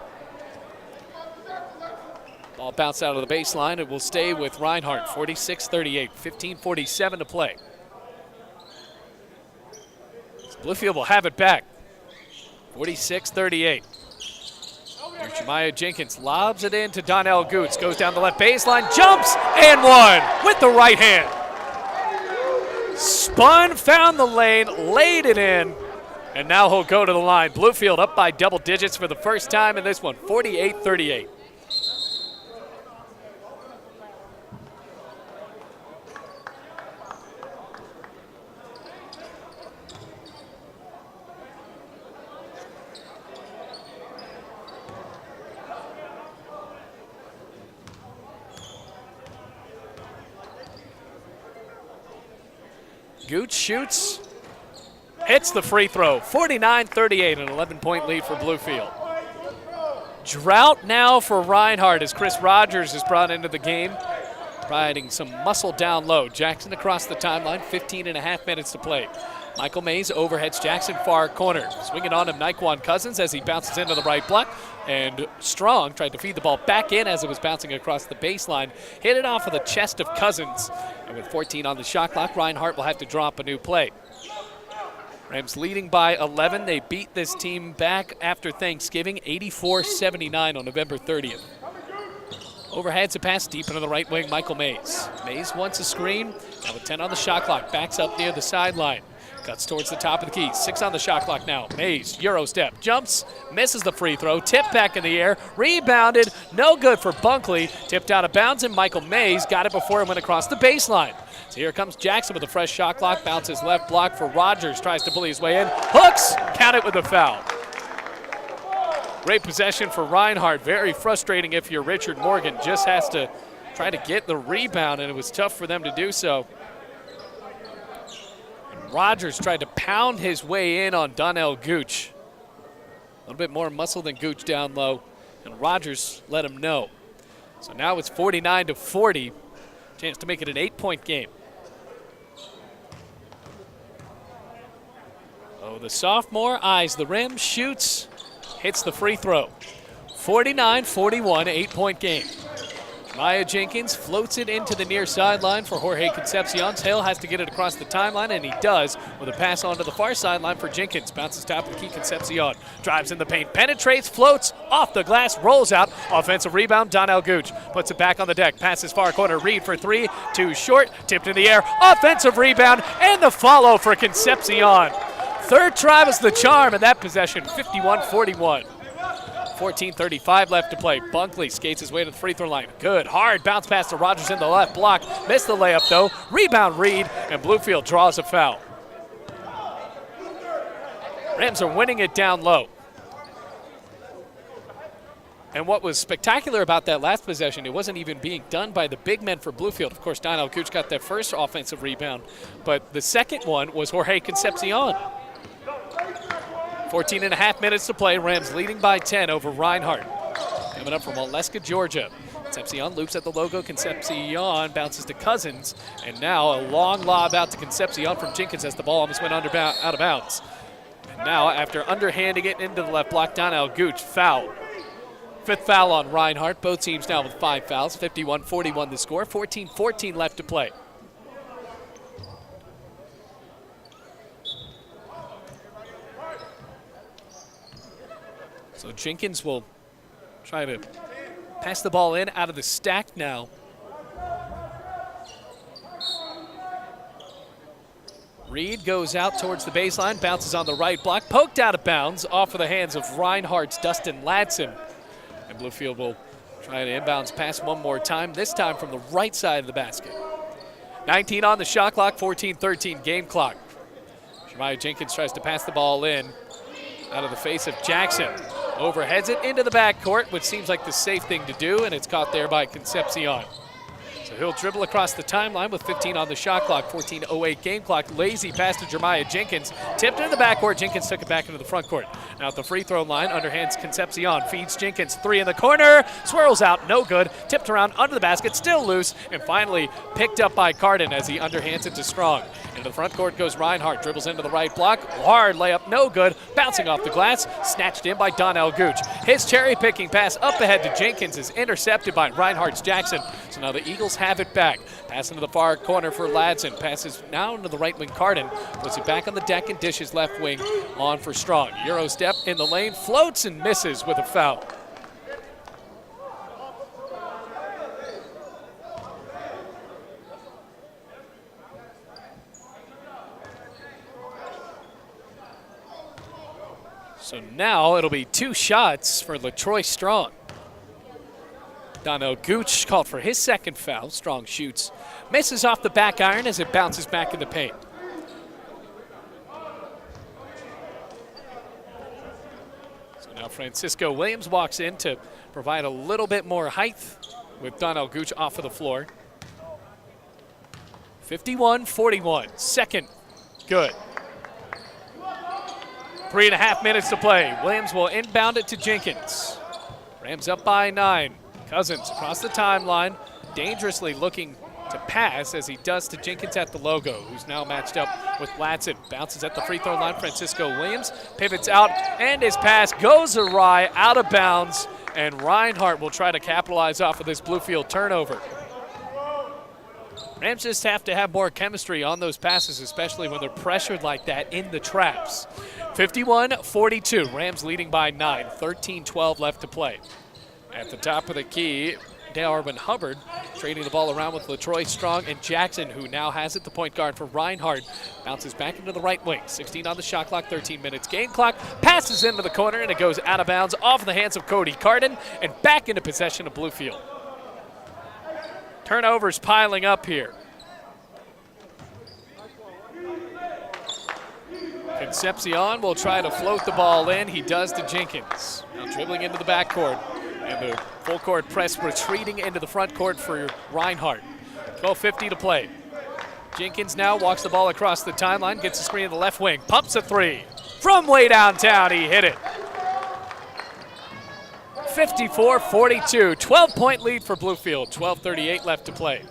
Ball bounced out of the baseline. It will stay with Reinhardt, 46-38, 15:47 to play. Bluefield will have it back, 46-38. Here's Jeremiah Jenkins, lobs it in to Donnell Gooch, goes down the left baseline, jumps, and one with the right hand. Spun, found the lane, laid it in, and now he'll go to the line. Bluefield up by double digits for the first time in this one, 48-38. Gooch shoots, hits the free throw, 49-38, an 11-point lead for Bluefield. Drought now for Reinhardt as Chris Rogers is brought into the game, providing some muscle down low. Jackson across the timeline, 15.5 minutes to play. Michael Mays overheads Jackson far corner. Swinging on him, Naquan Cousins as he bounces into the right block. And Strong tried to feed the ball back in as it was bouncing across the baseline. Hit it off of the chest of Cousins. And with 14 on the shot clock, Reinhardt will have to drop a new play. Rams leading by 11. They beat this team back after Thanksgiving, 84-79 on November 30th. Overheads a pass deep into the right wing, Michael Mays. Mays wants a screen. Now with 10 on the shot clock, backs up near the sideline. Cuts towards the top of the key. 6 on the shot clock now. Mays, Euro step, jumps, misses the free throw, tipped back in the air, rebounded, no good for Bunkley. Tipped out of bounds, and Michael Mays got it before it went across the baseline. So here comes Jackson with a fresh shot clock, bounces left block for Rogers, tries to bully his way in, hooks, count it with a foul. Great possession for Reinhardt. Very frustrating if you're Richard Morgan. Just has to try to get the rebound, and it was tough for them to do so. Rogers tried to pound his way in on Donnell Gooch. A little bit more muscle than Gooch down low, and Rogers let him know. So now it's 49-40. Chance to make it an 8-point game. Oh, the sophomore eyes the rim, shoots, hits the free throw. 49-41, 8-point game. Maya Jenkins floats it into the near sideline for Jorge Concepcion. Hale has to get it across the timeline, and he does with a pass onto the far sideline for Jenkins. Bounces top of the key, Concepcion drives in the paint, penetrates, floats, off the glass, rolls out. Offensive rebound, Donnell Gooch puts it back on the deck. Passes far corner, Reed for three, too short, tipped in the air. Offensive rebound, and the follow for Concepcion. Third try was the charm in that possession, 51-41. 14:35 left to play. Bunkley skates his way to the free throw line. Good, hard bounce pass to Rogers in the left block. Missed the layup though. Rebound Reed, and Bluefield draws a foul. Rams are winning it down low. And what was spectacular about that last possession, it wasn't even being done by the big men for Bluefield. Of course, Donnell Gooch got that first offensive rebound, but the second one was Jorge Concepcion. 14.5 minutes to play. Rams leading by 10 over Reinhardt. Coming up from Waleska, Georgia. Concepcion loops at the logo. Concepcion bounces to Cousins. And now a long lob out to Concepcion from Jenkins as the ball almost went out of bounds. And now, after underhanding it into the left block, Donnell Gooch foul. Fifth foul on Reinhardt. Both teams now with 5 fouls. 51-41 the score. 14:14 left to play. So Jenkins will try to pass the ball in out of the stack now. Reed goes out towards the baseline, bounces on the right block, poked out of bounds off of the hands of Reinhardt's Dustin Ladson. And Bluefield will try to inbounds pass one more time, this time from the right side of the basket. 19 on the shot clock, 14-13 game clock. Shemaiah Jenkins tries to pass the ball in out of the face of Jackson. Overheads it into the backcourt, which seems like the safe thing to do, and it's caught there by Concepcion. So he'll dribble across the timeline with 15 on the shot clock, 14:08 game clock. Lazy pass to Jeremiah Jenkins. Tipped into the backcourt. Jenkins took it back into the front court. Now at the free throw line, underhands Concepcion. Feeds Jenkins. Three in the corner. Swirls out. No good. Tipped around under the basket. Still loose. And finally picked up by Carden as he underhands it to Strong. Into the front court goes Reinhardt. Dribbles into the right block. Hard layup. No good. Bouncing off the glass. Snatched in by Donnell Gooch. His cherry-picking pass up ahead to Jenkins is intercepted by Reinhardt's Jackson. So now the Eagles have it back. Pass into the far corner for Ladson. Passes now into the right wing Carden. Puts it back on the deck and dishes left wing on for Strong. Euro step in the lane. Floats and misses with a foul. So now it'll be 2 shots for LaTroy Strong. Donnell Gooch called for his second foul. Strong shoots. Misses off the back iron as it bounces back in the paint. So now Francisco Williams walks in to provide a little bit more height with Donnell Gooch off of the floor. 51-41. Second, good. 3.5 minutes to play. Williams will inbound it to Jenkins. Rams up by 9. Cousins across the timeline, dangerously looking to pass as he does to Jenkins at the logo, who's now matched up with Ladson. Bounces at the free throw line. Francisco Williams pivots out, and his pass goes awry, out of bounds, and Reinhardt will try to capitalize off of this Bluefield turnover. Rams just have to have more chemistry on those passes, especially when they're pressured like that in the traps. 51-42, Rams leading by 9, 13-12 left to play. At the top of the key, Darwin Hubbard trading the ball around with LaTroy Strong and Jackson, who now has it, the point guard for Reinhardt. Bounces back into the right wing. 16 on the shot clock, 13 minutes game clock. Passes into the corner, and it goes out of bounds off the hands of Cody Carden and back into possession of Bluefield. Turnovers piling up here. Concepcion will try to float the ball in. He does to Jenkins. Now dribbling into the backcourt. And the full court press retreating into the front court for Reinhardt. 12:50 to play. Jenkins now walks the ball across the timeline, gets the screen in the left wing, pumps a three. From way downtown, he hit it. 54-42, 12-point lead for Bluefield, 12:38 left to play.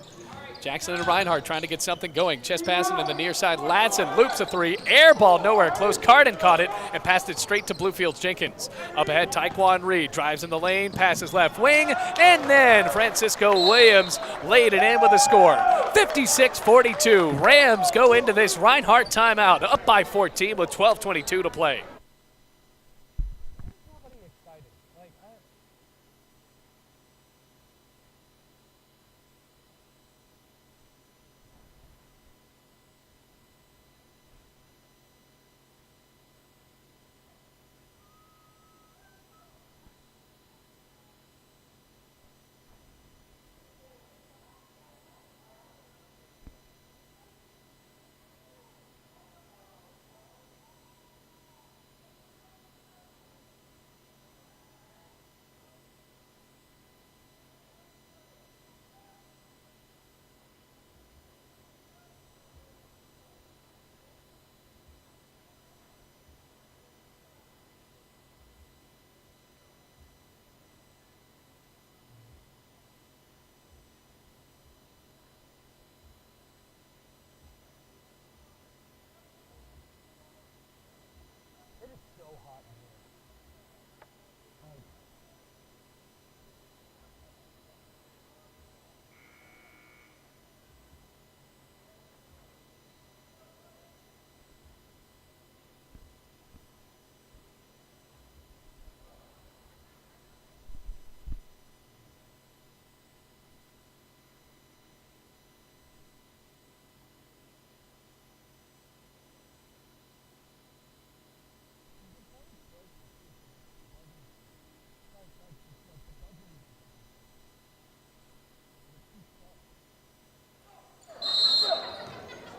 Jackson and Reinhardt trying to get something going. Chest passing in the near side. Ladson loops a three. Air ball nowhere close. Carden caught it and passed it straight to Bluefield's Jenkins. Up ahead, Taekwon Reed drives in the lane, passes left wing, and then Francisco Williams laid it in with a score. 56-42. Rams go into this Reinhardt timeout, up by 14 with 12:22 to play.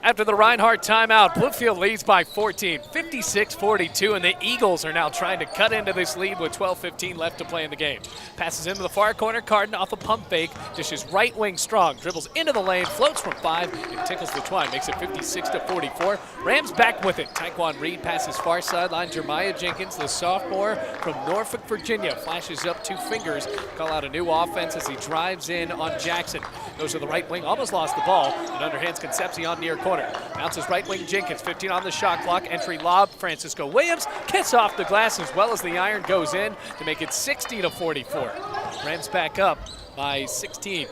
After the Reinhardt timeout, Bluefield leads by 14, 56-42, and the Eagles are now trying to cut into this lead with 12:15 left to play in the game. Passes into the far corner, Carden off a pump fake, dishes right wing strong, dribbles into the lane, floats from 5, and tickles the twine, makes it 56-44. Rams back with it. Taekwon Reed passes far sideline. Jeremiah Jenkins, the sophomore from Norfolk, Virginia, flashes up 2 fingers, call out a new offense as he drives in on Jackson. Goes to the right wing, almost lost the ball, and underhands Concepcion near corner. Bounces right wing Jenkins, 15 on the shot clock. Entry lob, Francisco Williams kicks off the glass as well as the iron goes in to make it 60-44. Rams back up by 16,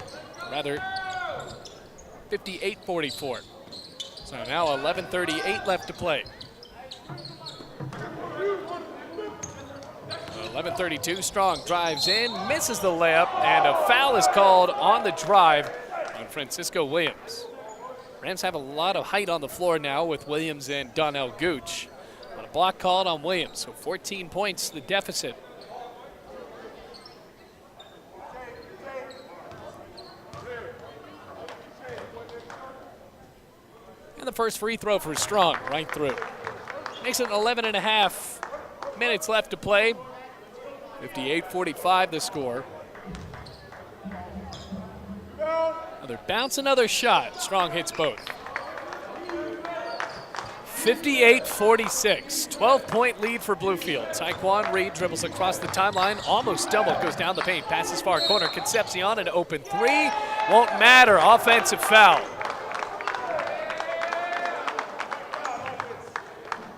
rather 58-44. So now 11:38 left to play. 11:32, Strong drives in, misses the layup, and a foul is called on the drive on Francisco Williams. Rams have a lot of height on the floor now with Williams and Donnell Gooch. But a block called on Williams, so 14 points the deficit. And the first free throw for Strong, right through. Makes it 11.5 minutes left to play. 58-45 the score. Another bounce, another shot. Strong hits both. 58-46, 12-point lead for Bluefield. Taekwon Reed dribbles across the timeline, almost doubled, goes down the paint, passes far corner. Concepcion, an open three, won't matter. Offensive foul.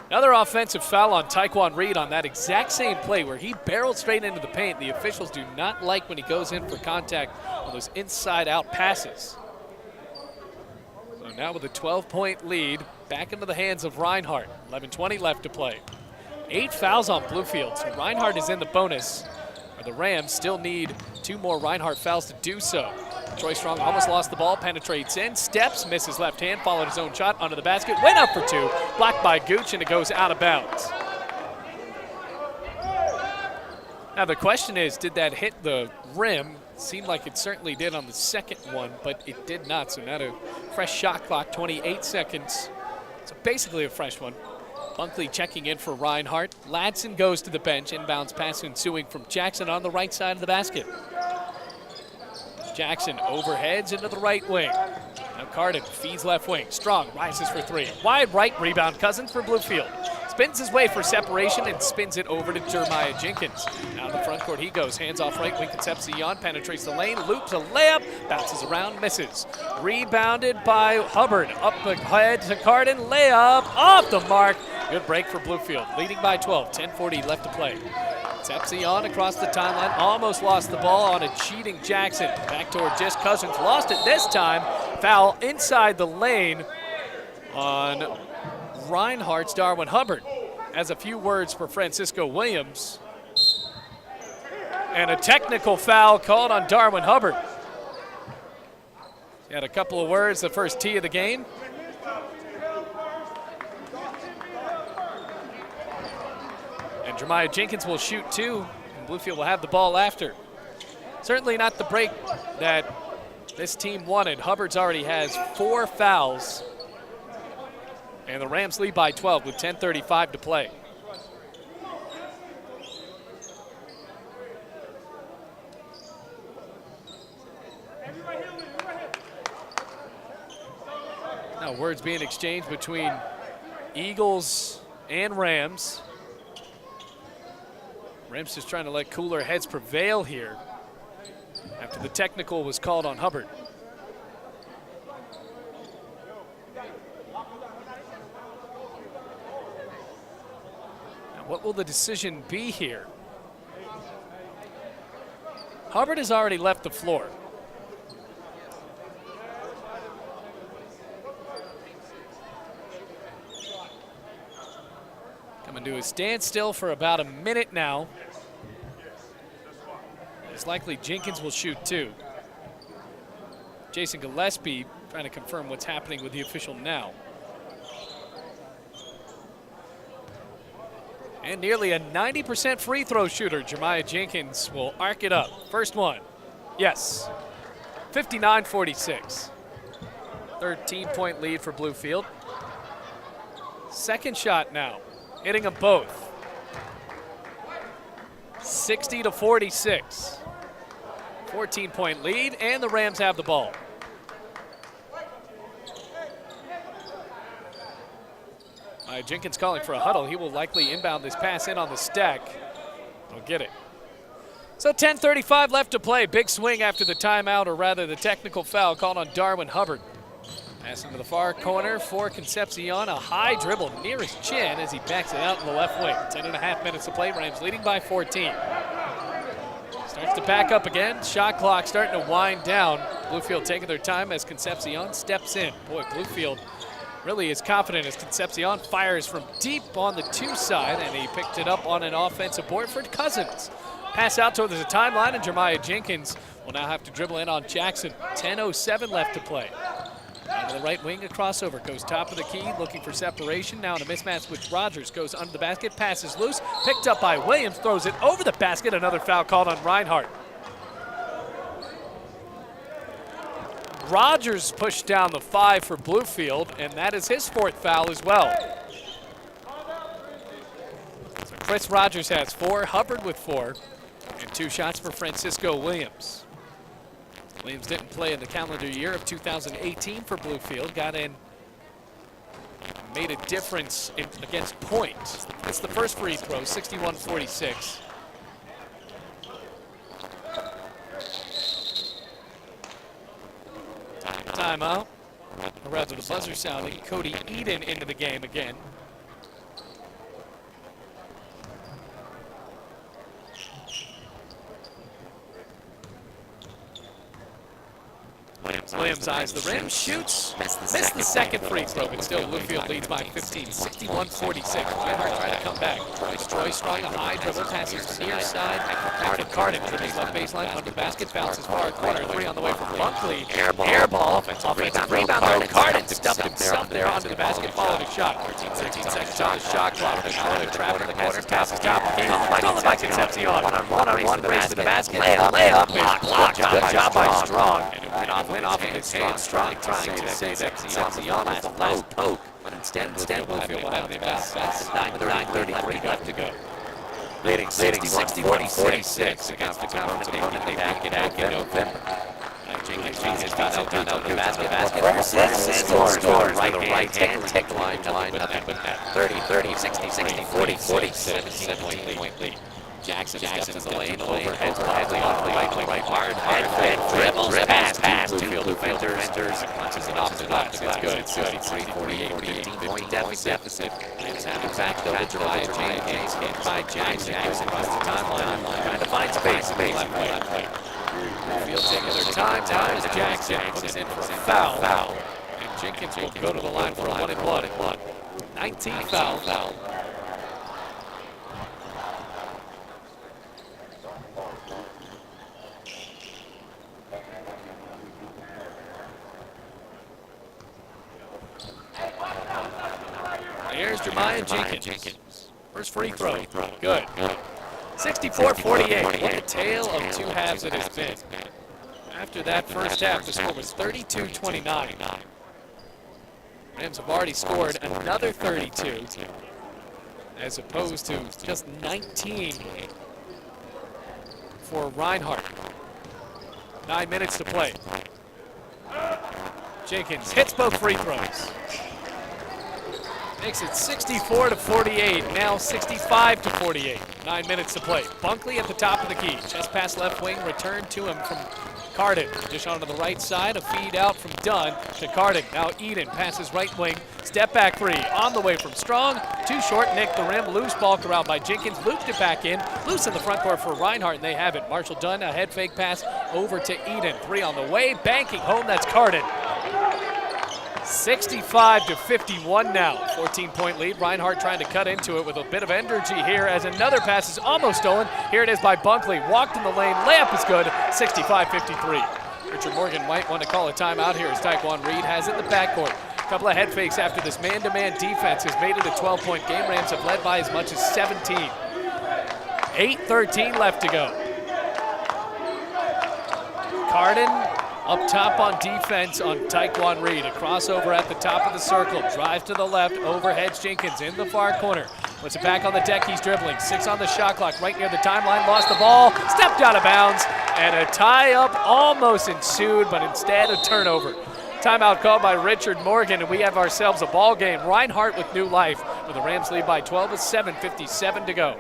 Another offensive foul on Taekwon Reed on that exact same play where he barreled straight into the paint. The officials do not like when he goes in for contact on those inside-out passes. So now with a 12-point lead, back into the hands of Reinhardt. 11:20 left to play. 8 fouls on Bluefield, so Reinhardt is in the bonus. The Rams still need 2 more Reinhardt fouls to do so. Troy Strong almost lost the ball, penetrates in, steps, misses left hand, followed his own shot under the basket, went up for 2, blocked by Gooch, and it goes out of bounds. Now the question is, did that hit the rim? Seemed like it certainly did on the second one, but it did not. So now a fresh shot clock, 28 seconds. So basically a fresh one. Bunkley checking in for Reinhardt. Ladson goes to the bench. Inbounds pass ensuing from Jackson on the right side of the basket. Jackson overheads into the right wing. Now Carden feeds left wing. Strong rises for three. Wide right rebound. Cousins for Bluefield. Spins his way for separation and spins it over to Jeremiah Jenkins. Now to the front court he goes. Hands off right wing. Concepcion penetrates the lane. Loops a layup. Bounces around. Misses. Rebounded by Hubbard. Up ahead to Carden. Layup. Off the mark. Good break for Bluefield. Leading by 12. 10:40 left to play. Concepcion across the timeline. Almost lost the ball on a cheating Jackson. Back toward just Cousins. Lost it this time. Foul inside the lane on Reinhardt's Darwin Hubbard. Has a few words for Francisco Williams. And a technical foul called on Darwin Hubbard. He had a couple of words the first tee of the game. And Jeremiah Jenkins will shoot two, and Bluefield will have the ball after. Certainly not the break that this team wanted. Hubbard's already has 4 fouls. And the Rams lead by 12 with 10:35 to play. Now words being exchanged between Eagles and Rams. Rams just trying to let cooler heads prevail here after the technical was called on Hubbard. What will the decision be here? Hubbard has already left the floor. Coming to a standstill for about a minute now. It's likely Jenkins will shoot two. Jason Gillespie trying to confirm what's happening with the official now. And nearly a 90% free throw shooter, Jeremiah Jenkins will arc it up. First one, yes, 59-46. 13-point lead for Bluefield. Second shot now, hitting them both. 60-46. 14-point lead, and the Rams have the ball. Jenkins calling for a huddle. He will likely inbound this pass in on the stack. He'll get it. So 10:35 left to play. Big swing after the timeout, or rather the technical foul called on Darwin Hubbard. Passing to the far corner for Concepcion. A high dribble near his chin as he backs it out in the left wing. 10.5 minutes to play. Rams leading by 14. Starts to back up again. Shot clock starting to wind down. Bluefield taking their time as Concepcion steps in. Boy, Bluefield really is confident as Concepcion fires from deep on the 2 side, and he picked it up on an offensive board for Cousins. Pass out towards the timeline, and Jeremiah Jenkins will now have to dribble in on Jackson. 10:07 left to play. Down to the right wing, a crossover. Goes top of the key, looking for separation. Now in a mismatch with Rogers. Goes under the basket, passes loose. Picked up by Williams, throws it over the basket. Another foul called on Reinhardt. Rogers pushed down the 5 for Bluefield, and that is his 4th foul as well. So Chris Rogers has 4, Hubbard with 4, and 2 shots for Francisco Williams. Williams didn't play in the calendar year of 2018 for Bluefield. Got in, made a difference against Point. That's the first free throw, 61-46. Timeout. Or rather, the buzzer sounding. Cody Eden into the game again. Williams eyes the rim, shoots, missed the second free throw, but still Bluefield leads by 15, 61-46. Reinhardt trying to come back. Troy Strong, a high dribble, passes to the near side. Carden to the left baseline, under the basket, bounces far corner, 3 on the way from Bunkley. Air ball, offensive rebound. Carden stuffed himself there onto the basket, followed a shot. 13 seconds on the shot clock. Trap in the corner, passes top. Followed by Concepcion. One-on-one, race to the basket. Layup is blocked. Good job by Strong. Went off of his hand. Strong trying to say that Concepcion has the last poke, but instead Bluefield will have the best. 9:33 left to go. Leading 61-46 against the opponent they back in November. Jenkins his feet out to the basket. Scores right hand, take the line, nothing but net. 30, 60, 40, 17-point lead. Jackson steps in the lane, overhead, off the right, hard, dribbles, pass, two fielders, punches it off the left, it's good, 48, 15-point deficit. Rams have it back, though, to Jeremiah Jenkins, hit by Jackson, across the timeline, trying to find space, left way. Field taking their time, now is Jackson, puts in for a foul, and Jenkins will go to the line for a 1-and-1. 19 foul. Here's Jeremiah Jenkins. First free throw. Good. 64-48. What a tale of two halves it has been. After that first half, the score was 32-29. Rams have already scored another 32, as opposed to just 19 for Reinhardt. 9 minutes to play. Jenkins hits both free throws. Makes it 64-48, now 65-48. 9 minutes to play. Bunkley at the top of the key. Chest pass left wing, return to him from Carden. Dish onto the right side, a feed out from Dunn to Carden. Now Eden passes right wing, step back three. On the way from Strong, too short, nick the rim, loose ball corralled by Jenkins, looped it back in, loose in the front court for Reinhardt, and they have it. Marshall Dunn, a head fake pass over to Eden. Three on the way, banking home, that's Carden. 65-51 now, 14-point lead. Reinhardt trying to cut into it with a bit of energy here as another pass is almost stolen. Here it is by Bunkley, walked in the lane, layup is good, 65-53. Richard Morgan might want to call a timeout here as Taekwon Reed has it in the backcourt. A couple of head fakes after this man-to-man defense has made it a 12-point game. Rams have led by as much as 17. 8:13 left to go. Carden up top on defense on Taekwon Reed. A crossover at the top of the circle. Drive to the left. Overheads Jenkins in the far corner. Puts it back on the deck. He's dribbling. 6 on the shot clock. Right near the timeline. Lost the ball. Stepped out of bounds. And a tie-up almost ensued, but instead a turnover. Timeout called by Richard Morgan, and we have ourselves a ball game. Reinhardt with new life, with the Rams lead by 12 with 7:57 to go.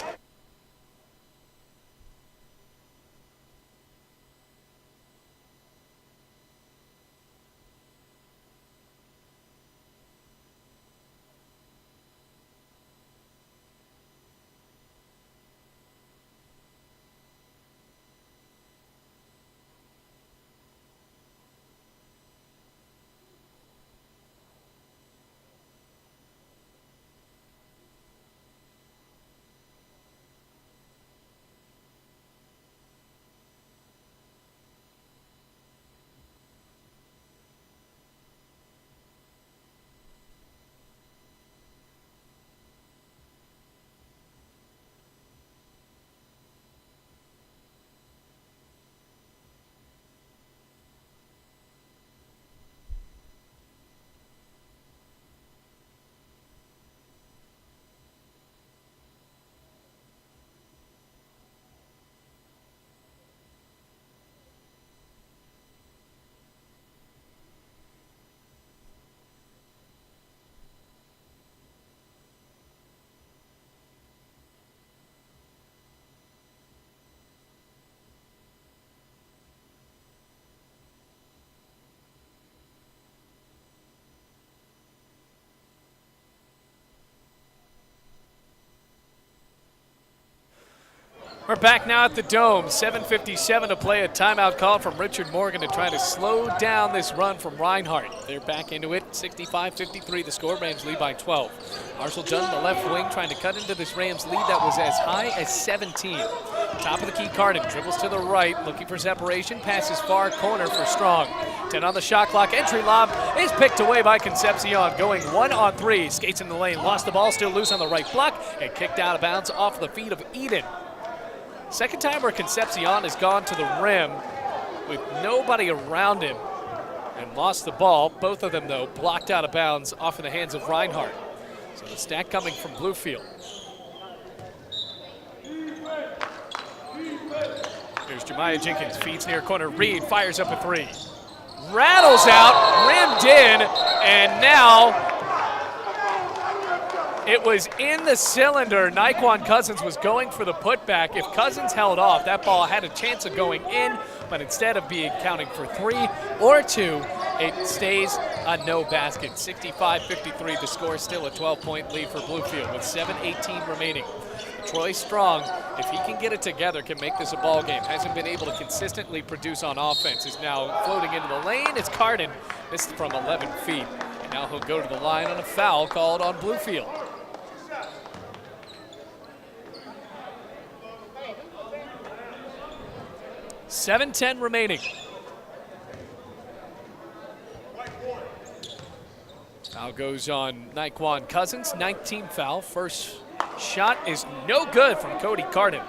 We're back now at the Dome. 7:57 to play. A timeout call from Richard Morgan to try to slow down this run from Reinhardt. They're back into it. 65-53 the score. Rams lead by 12. Marshall Dunn, the left wing, trying to cut into this Rams lead that was as high as 17. Top of the key, Carden dribbles to the right, looking for separation. Passes far corner for Strong. 10 on the shot clock. Entry lob is picked away by Concepcion. Going 1-on-3. Skates in the lane. Lost the ball. Still loose on the right block. And kicked out of bounds off the feet of Eden. Second time where Concepcion has gone to the rim with nobody around him and lost the ball. Both of them, though, blocked out of bounds off in the hands of Reinhardt. So the stack coming from Bluefield. Here's Jeremiah Jenkins, feeds near corner. Reed fires up a three. rattles out, rimmed in, and now it was in the cylinder. Naquan Cousins was going for the putback. If Cousins held off, that ball had a chance of going in, but instead of being counting for 3 or 2, it stays a no basket. 65-53, the score, still a 12-point lead for Bluefield with 7:18 remaining. Troy Strong, if he can get it together, can make this a ball game. Hasn't been able to consistently produce on offense. Is now floating into the lane. It's Carden, missed from 11 feet. And now he'll go to the line on a foul called on Bluefield. $7:10 remaining. Foul goes on Naquan Cousins, 19th foul. First shot is no good from Cody Carden.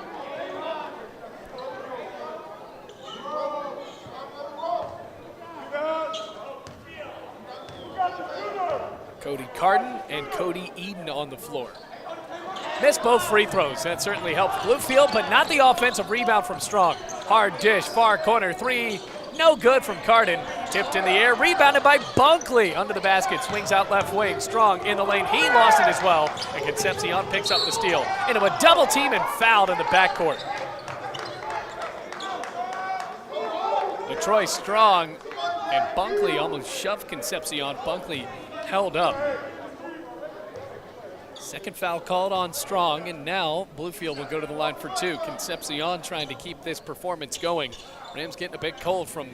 Cody Carden and Cody Eden on the floor. Missed both free throws. That certainly helped Bluefield, but not the offensive rebound from Strong. Hard dish, far corner three. No good from Carden. Tipped in the air, rebounded by Bunkley. Under the basket, swings out left wing. Strong in the lane, he lost it as well. And Concepcion picks up the steal. Into a double team and fouled in the backcourt. Troy Strong and Bunkley almost shoved Concepcion. Bunkley held up. Second foul called on Strong, and now Bluefield will go to the line for 2. Concepcion trying to keep this performance going. Rams getting a bit cold from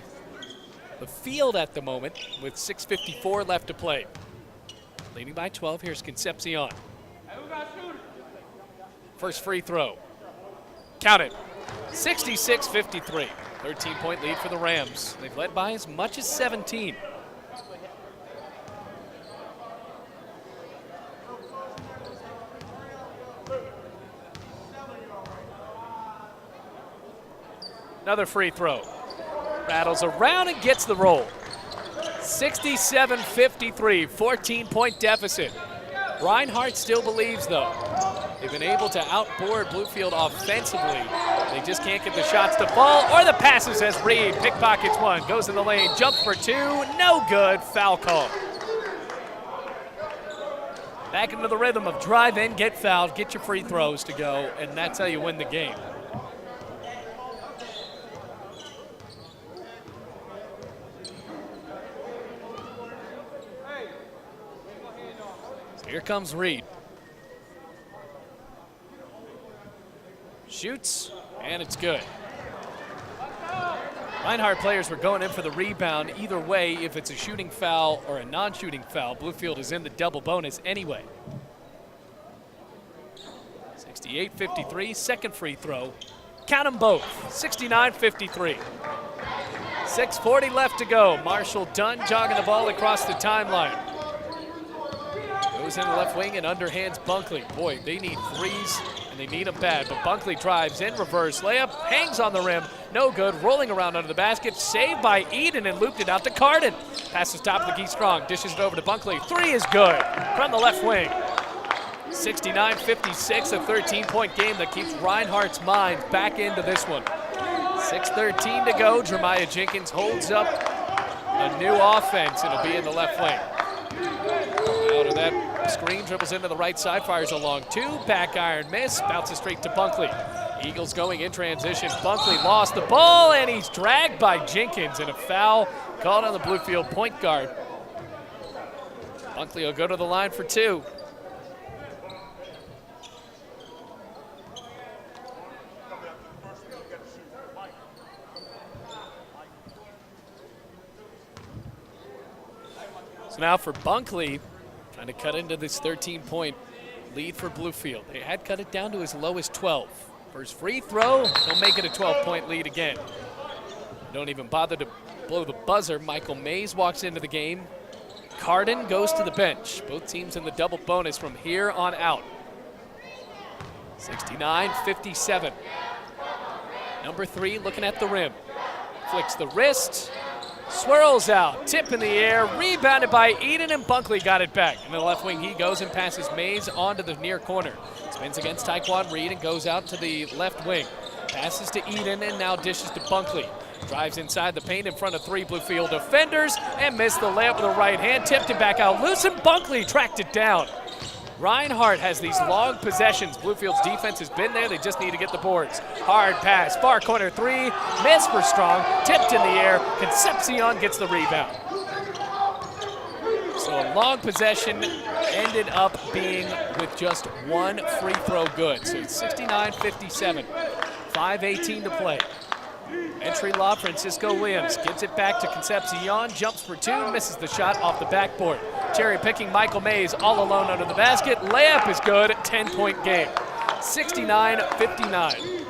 the field at the moment with 6:54 left to play. Leading by 12, here's Concepcion. First free throw. Count it. 66-53. 13-point lead for the Rams. They've led by as much as 17. Another free throw. Rattles around and gets the roll. 67-53, 14-point deficit. Reinhardt still believes, though. They've been able to outboard Bluefield offensively. They just can't get the shots to fall, or the passes as Reed pickpockets one, goes in the lane, jump for 2, no good, foul call. Back into the rhythm of drive in, get fouled, get your free throws to go, and that's how you win the game. Here comes Reed. Shoots, and it's good. Reinhardt players were going in for the rebound either way. If it's a shooting foul or a non-shooting foul, Bluefield is in the double bonus anyway. 68-53, second free throw. Count them both, 69-53. 6:40 left to go. Marshall Dunn jogging the ball across the timeline. Goes in the left wing and underhands Bunkley. Boy, they need threes, and they need them bad. But Bunkley drives in reverse layup, hangs on the rim, no good, rolling around under the basket, saved by Eden and looped it out to Carden. Passes top of the key Strong, dishes it over to Bunkley. 3 is good from the left wing. 69-56, a 13-point game that keeps Reinhardt's mind back into this one. 6:13 to go. Jeremiah Jenkins holds up a new offense. It'll be in the left wing. Out of that screen, dribbles into the right side, fires a long 2, back iron miss, bounces straight to Bunkley. Eagles going in transition. Bunkley lost the ball, and he's dragged by Jenkins, and a foul called on the Bluefield point guard. Bunkley will go to the line for 2. So now for Bunkley, trying to cut into this 13-point lead for Bluefield. They had cut it down to as low as 12. First free throw, he'll make it a 12-point lead again. Don't even bother to blow the buzzer. Michael Mays walks into the game. Carden goes to the bench. Both teams in the double bonus from here on out. 69-57. Number 3 looking at the rim. Flicks the wrist. Swirls out, tip in the air, rebounded by Eden, and Bunkley got it back. In the left wing he goes and passes Mays onto the near corner. Spins against Taekwon Reed and goes out to the left wing. Passes to Eden and now dishes to Bunkley. Drives inside the paint in front of 3 Bluefield defenders and missed the layup with the right hand. Tipped it back out loose, and Bunkley tracked it down. Reinhardt has these long possessions. Bluefield's defense has been there. They just need to get the boards. Hard pass, far corner 3, missed for Strong, tipped in the air. Concepcion gets the rebound. So a long possession ended up being with just 1 free throw good. So it's 69-57, 5:18 to play. Entry lob, Francisco Williams gives it back to Concepcion, jumps for 2, misses the shot off the backboard. Cherry picking Michael Mays all alone under the basket. Layup is good, 10-point game, 69-59.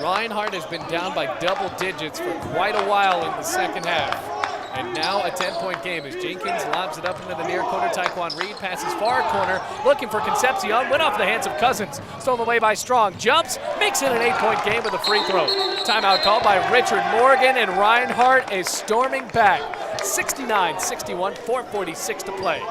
Reinhardt has been down by double digits for quite a while in the second half. And now a 10-point game as Jenkins lobs it up into the near corner. Taekwon Reed passes far corner, looking for Concepcion, went off the hands of Cousins. Stolen away by Strong, jumps, makes it an 8-point game with a free throw. Timeout called by Richard Morgan, and Reinhardt is storming back. 69-61, 4:46 to play.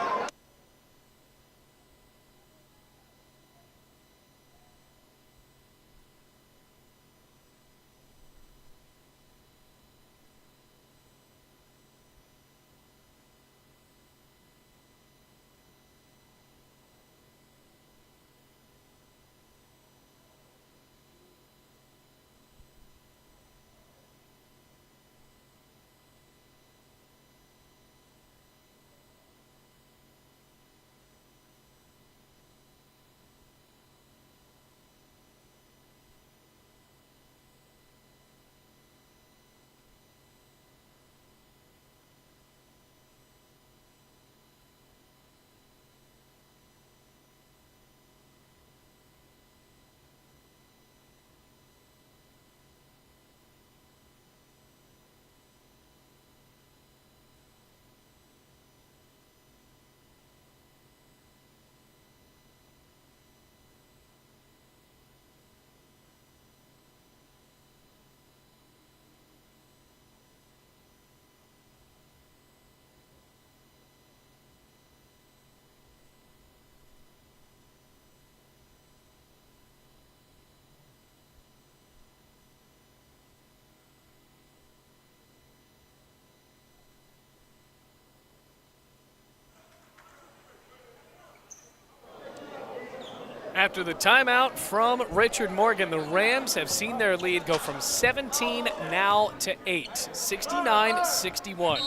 After the timeout from Richard Morgan, the Rams have seen their lead go from 17 now to 8, 69-61.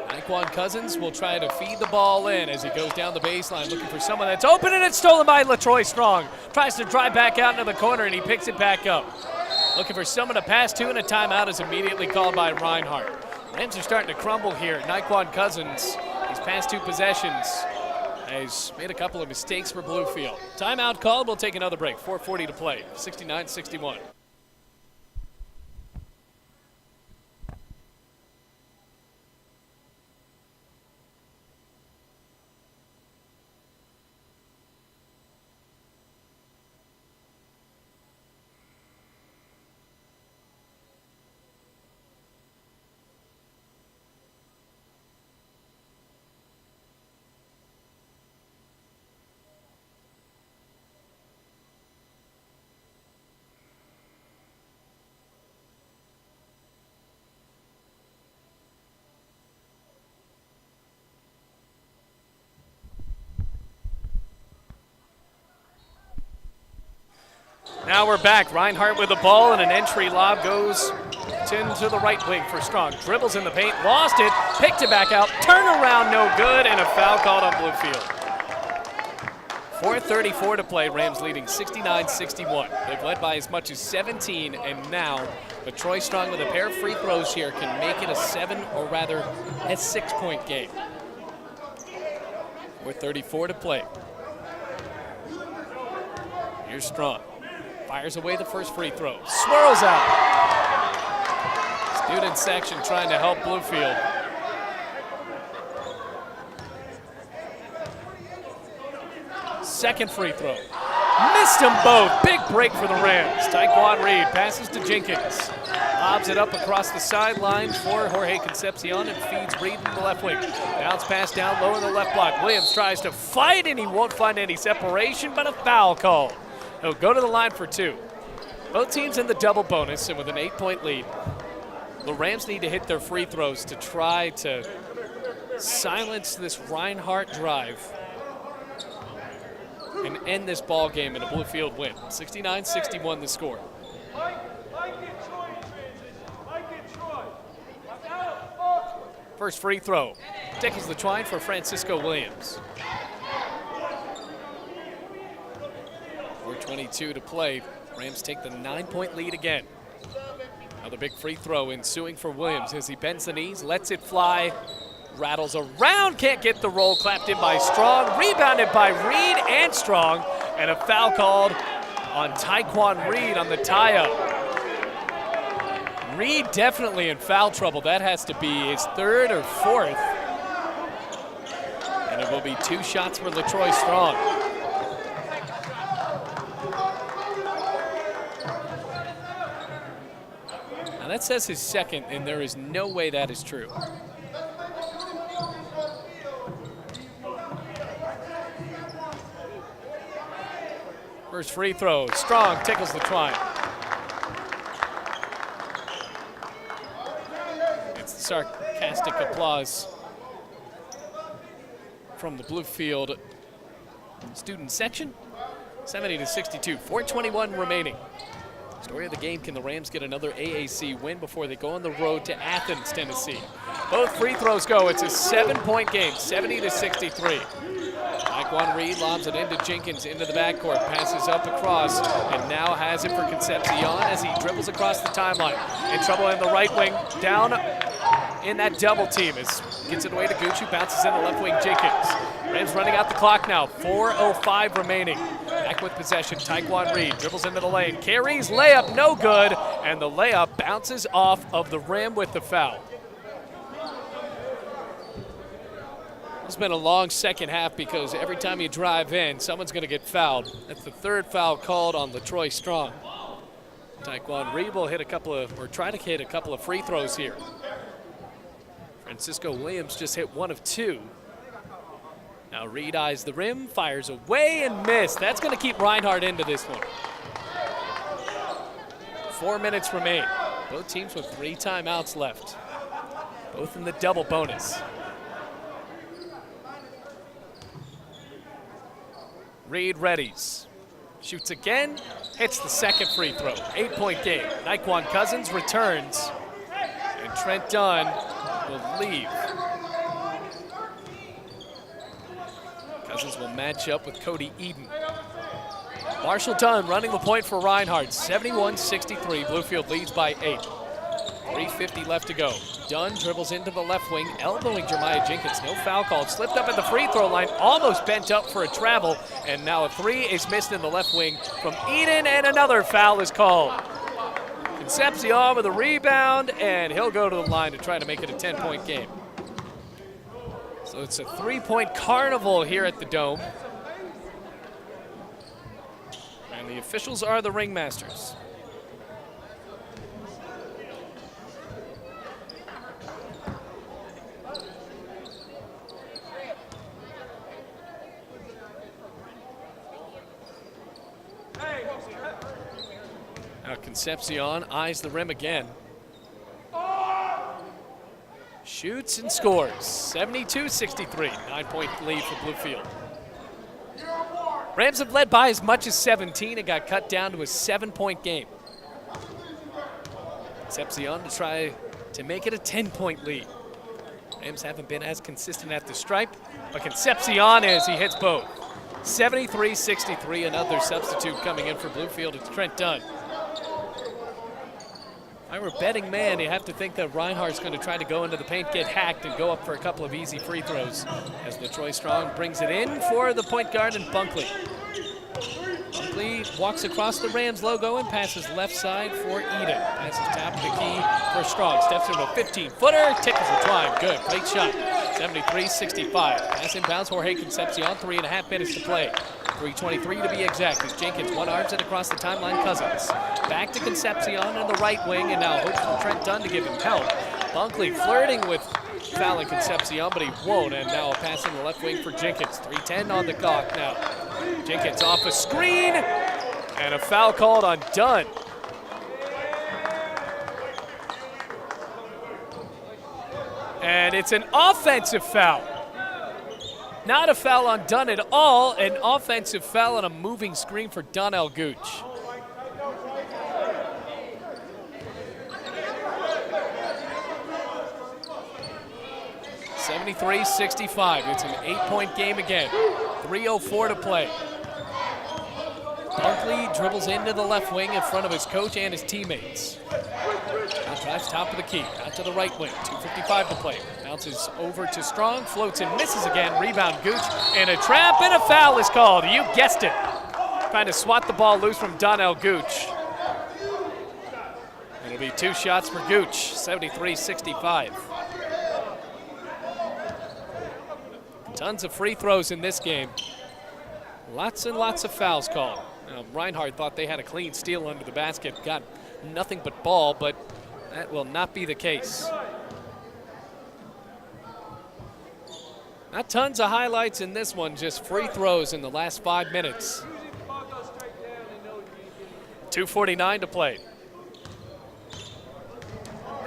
Taekwon Cousins will try to feed the ball in as he goes down the baseline, looking for someone that's open, and it's stolen by LaTroy Strong. Tries to drive back out into the corner, and he picks it back up. Looking for someone to pass to, and a timeout is immediately called by Reinhardt. Rams are starting to crumble here. Taekwon Cousins, these past 2 possessions, has made a couple of mistakes for Bluefield. Timeout called. We'll take another break. 4:40 to play. 69-61. Now we're back. Reinhardt with the ball, and an entry lob goes into the right wing for Strong. Dribbles in the paint, lost it, picked it back out, turnaround no good, and a foul called on Bluefield. 4:34 to play. Rams leading 69-61. They've led by as much as 17, and now Troy Strong with a pair of free throws here can make it a 7, or rather a 6-point game. 4:34 to play. Here's Strong. Fires away the first free throw. Swirls out. Student section trying to help Bluefield. Second free throw. Missed them both. Big break for the Rams. Taekwon Reed passes to Jenkins. Lobs it up across the sideline for Jorge Concepcion and feeds Reed in the left wing. Bounce pass down low in the left block. Williams tries to fight, and he won't find any separation, but a foul call. He'll go to the line for 2. Both teams in the double bonus and with an 8-point lead. The Rams need to hit their free throws to try to silence this Reinhardt drive and end this ball game in a Bluefield win. 69-61 the score. First free throw. Tickles the twine for Francisco Williams. 4:22 to play. Rams take the 9-point lead again. Another big free throw ensuing for Williams as he bends the knees, lets it fly, rattles around, can't get the roll, clapped in by Strong, rebounded by Reed and Strong, and a foul called on Taekwon Reed on the tie-up. Reed definitely in foul trouble. That has to be his third or fourth. And it will be 2 shots for LaTroy Strong. Now that says his second, and there is no way that is true. First free throw, Strong tickles the twine. It's sarcastic applause from the Bluefield student section. 70-62, 4:21 remaining. Story of the game, can the Rams get another AAC win before they go on the road to Athens, Tennessee? Both free throws go. It's a 7-point game, 70-63. Taekwon Reed lobs it into Jenkins into the backcourt, passes up across, and now has it for Concepcion as he dribbles across the timeline. In trouble in the right wing, down in that double team. Gets it away to Gucci, bounces in the left wing, Jenkins. Rams running out the clock now, 4:05 remaining. Back with possession, Taekwon Reed dribbles into the lane, carries, layup, no good, and the layup bounces off of the rim with the foul. It's been a long second half because every time you drive in, someone's going to get fouled. That's the third foul called on LaTroy Strong. Taekwon Reed will try to hit a couple of free throws here. Francisco Williams just hit 1 of 2. Now Reed eyes the rim, fires away and missed. That's going to keep Reinhardt into this one. 4 minutes remain. Both teams with 3 timeouts left. Both in the double bonus. Reed readies. Shoots again, hits the second free throw. 8-point game. Naquan Cousins returns, and Trent Dunn will leave. Cousins will match up with Cody Eden. Marshall Dunn running the point for Reinhardt. 71-63. Bluefield leads by 8. 3:50 left to go. Dunn dribbles into the left wing, elbowing Jeremiah Jenkins. No foul called. Slipped up at the free throw line, almost bent up for a travel, and now a 3 is missed in the left wing from Eden, and another foul is called. Concepcion with a rebound, and he'll go to the line to try to make it a 10-point game. So it's a 3-point carnival here at the Dome. And the officials are the ringmasters. Now Concepcion eyes the rim again. Shoots and scores. 72-63. 9-point lead for Bluefield. Rams have led by as much as 17 and got cut down to a 7-point game. Concepcion to try to make it a 10-point lead. Rams haven't been as consistent at the stripe, but Concepcion is. He hits both. 73-63. Another substitute coming in for Bluefield. It's Trent Dunn. If I were a betting man, you have to think that Reinhardt's going to try to go into the paint, get hacked, and go up for a couple of easy free throws as LaTroy Strong brings it in for the point guard and Bunkley. Bunkley walks across the Rams logo and passes left side for Eden. Passes top of the key for Strong. Steps into a 15-footer, tickles the twine. Good, great shot. 73-65. Pass inbounds, Jorge Concepcion, 3.5 minutes to play. 3:23 to be exact as Jenkins one-arms it across the timeline. Cousins back to Concepcion in the right wing, and now hopes for Trent Dunn to give him help. Bunkley flirting with fouling Concepcion, but he won't, and now a pass in the left wing for Jenkins. 3:10 on the clock now. Jenkins off a screen, and a foul called on Dunn. And it's an offensive foul. Not a foul on Dunn at all, an offensive foul on a moving screen for Donnell Gooch. (73-65). It's an 8-point game again. 3:04 to play. Bunkley dribbles into the left wing in front of his coach and his teammates. Now drives top of the key, out to the right wing. 2:55 to play. Bounces over to Strong, floats and misses again. Rebound Gooch, and a trap, and a foul is called. You guessed it. Trying to swat the ball loose from Donnell Gooch. It'll be 2 shots for Gooch, 73-65. Tons of free throws in this game. Lots and lots of fouls called. Reinhardt thought they had a clean steal under the basket. Got nothing but ball, but that will not be the case. Not tons of highlights in this one, just free throws in the last 5 minutes. 2:49 to play.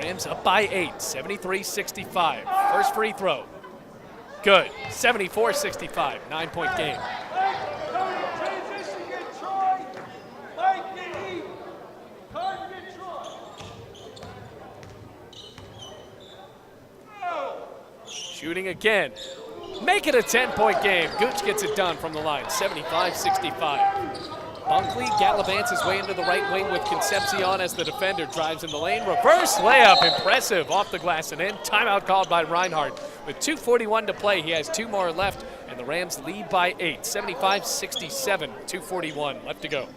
Rams up by 8, 73-65. First free throw. Good, 74-65, 9-point game. Shooting again. Make it a 10-point game. Gooch gets it done from the line, 75-65. Bunkley gallivants his way into the right wing with Concepcion as the defender. Drives in the lane. Reverse layup. Impressive. Off the glass and in. Timeout called by Reinhardt. With 2:41 to play, he has 2 more left, and the Rams lead by 8. 75-67. 2:41 left to go.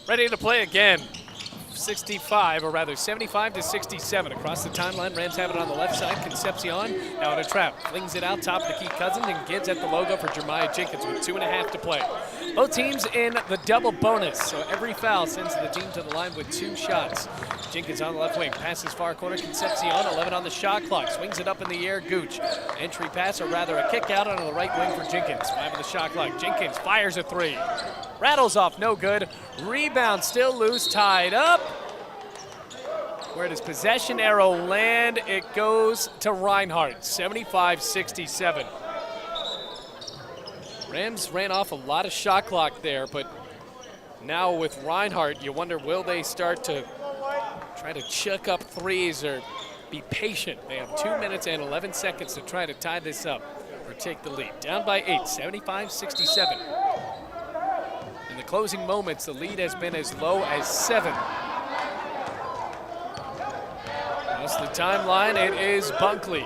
Ready to play again. 65, or rather 75-67 across the timeline. Rams have it on the left side. Concepcion now in a trap. Flings it out top of the key. Cousins and gives at the logo for Jeremiah Jenkins with 2.5 to play. Both teams in the double bonus, so every foul sends the team to the line with 2 shots. Jenkins on the left wing. Passes far corner. Concepcion, 11 on the shot clock. Swings it up in the air. Gooch. Entry pass, or rather a kick out on the right wing for Jenkins. 5 on the shot clock. Jenkins fires a 3. Rattles off, no good. Rebound still loose, tied up. Where does possession arrow land? It goes to Reinhardt, 75-67. Rams ran off a lot of shot clock there, but now with Reinhardt, you wonder, will they start to try to chuck up threes or be patient? They have 2 minutes and 11 seconds to try to tie this up or take the lead. Down by 8, 75-67. In the closing moments, the lead has been as low as 7. That's the timeline. It is Bunkley.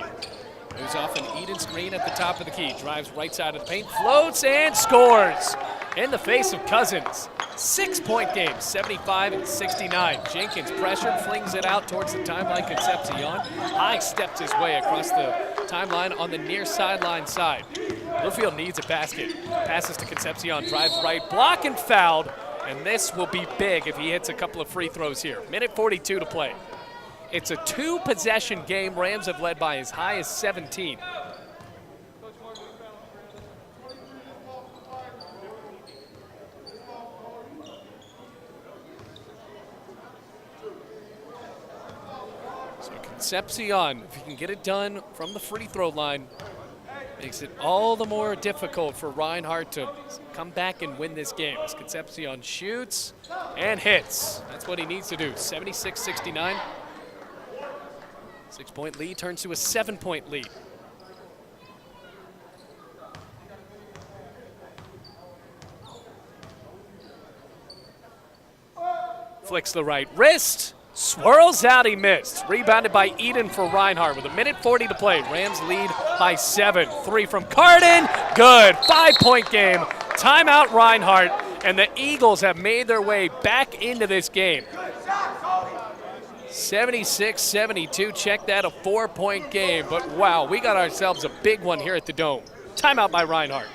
Moves off an Eden screen at the top of the key. Drives right side of the paint, floats and scores in the face of Cousins. 6-point game, 75-69. Jenkins pressured, flings it out towards the timeline. Concepcion high steps his way across the timeline on the near sideline side. Bluefield needs a basket. Passes to Concepcion, drives right, block and fouled. And this will be big if he hits a couple of free throws here. Minute 42 to play. It's a 2-possession game. Rams have led by as high as 17. Concepcion, if he can get it done from the free throw line, makes it all the more difficult for Reinhardt to come back and win this game. As Concepcion shoots and hits. That's what he needs to do. 76-69. 6-point lead turns to a 7-point lead. Flicks the right wrist, swirls out, he missed. Rebounded by Eden for Reinhardt with 1:40 to play. Rams lead by 7. 3 from Carden, good. 5-point game. Timeout Reinhardt, and the Eagles have made their way back into this game. 76-72, check that, a 4-point game. But wow, we got ourselves a big one here at the Dome. Timeout by Reinhardt.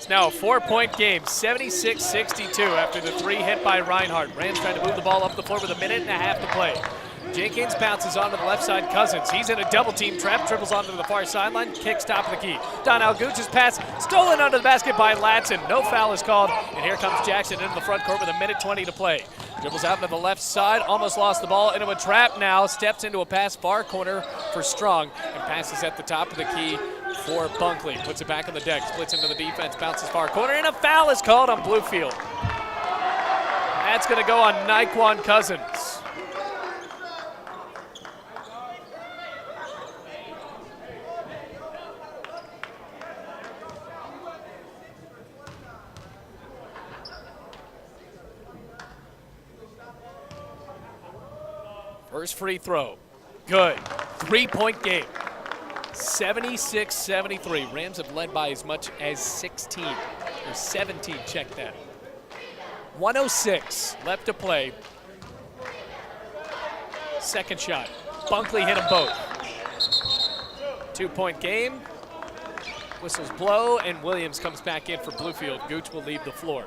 Now a 4-point game, 76-62 after the 3 hit by Reinhardt. Rams trying to move the ball up the floor with 1.5 minutes to play. Jenkins bounces onto the left side, Cousins. He's in a double team trap, dribbles onto the far sideline, kicks top of the key. Donnell Gooch's pass, stolen under the basket by Latson. No foul is called, and here comes Jackson into the front court with 1:20 to play. Dribbles out into the left side, almost lost the ball into a trap now, steps into a pass far corner for Strong, and passes at the top of the key for Bunkley. Puts it back on the deck, splits into the defense, bounces far corner, and a foul is called on Bluefield. That's going to go on Naquan Cousins. First free throw, good. 3-point game. 76-73. Rams have led by as much as 16 or 17. Check that. 1:06 left to play. Second shot. Bunkley hit them both. 2-point game. Whistles blow, and Williams comes back in for Bluefield. Gooch will leave the floor.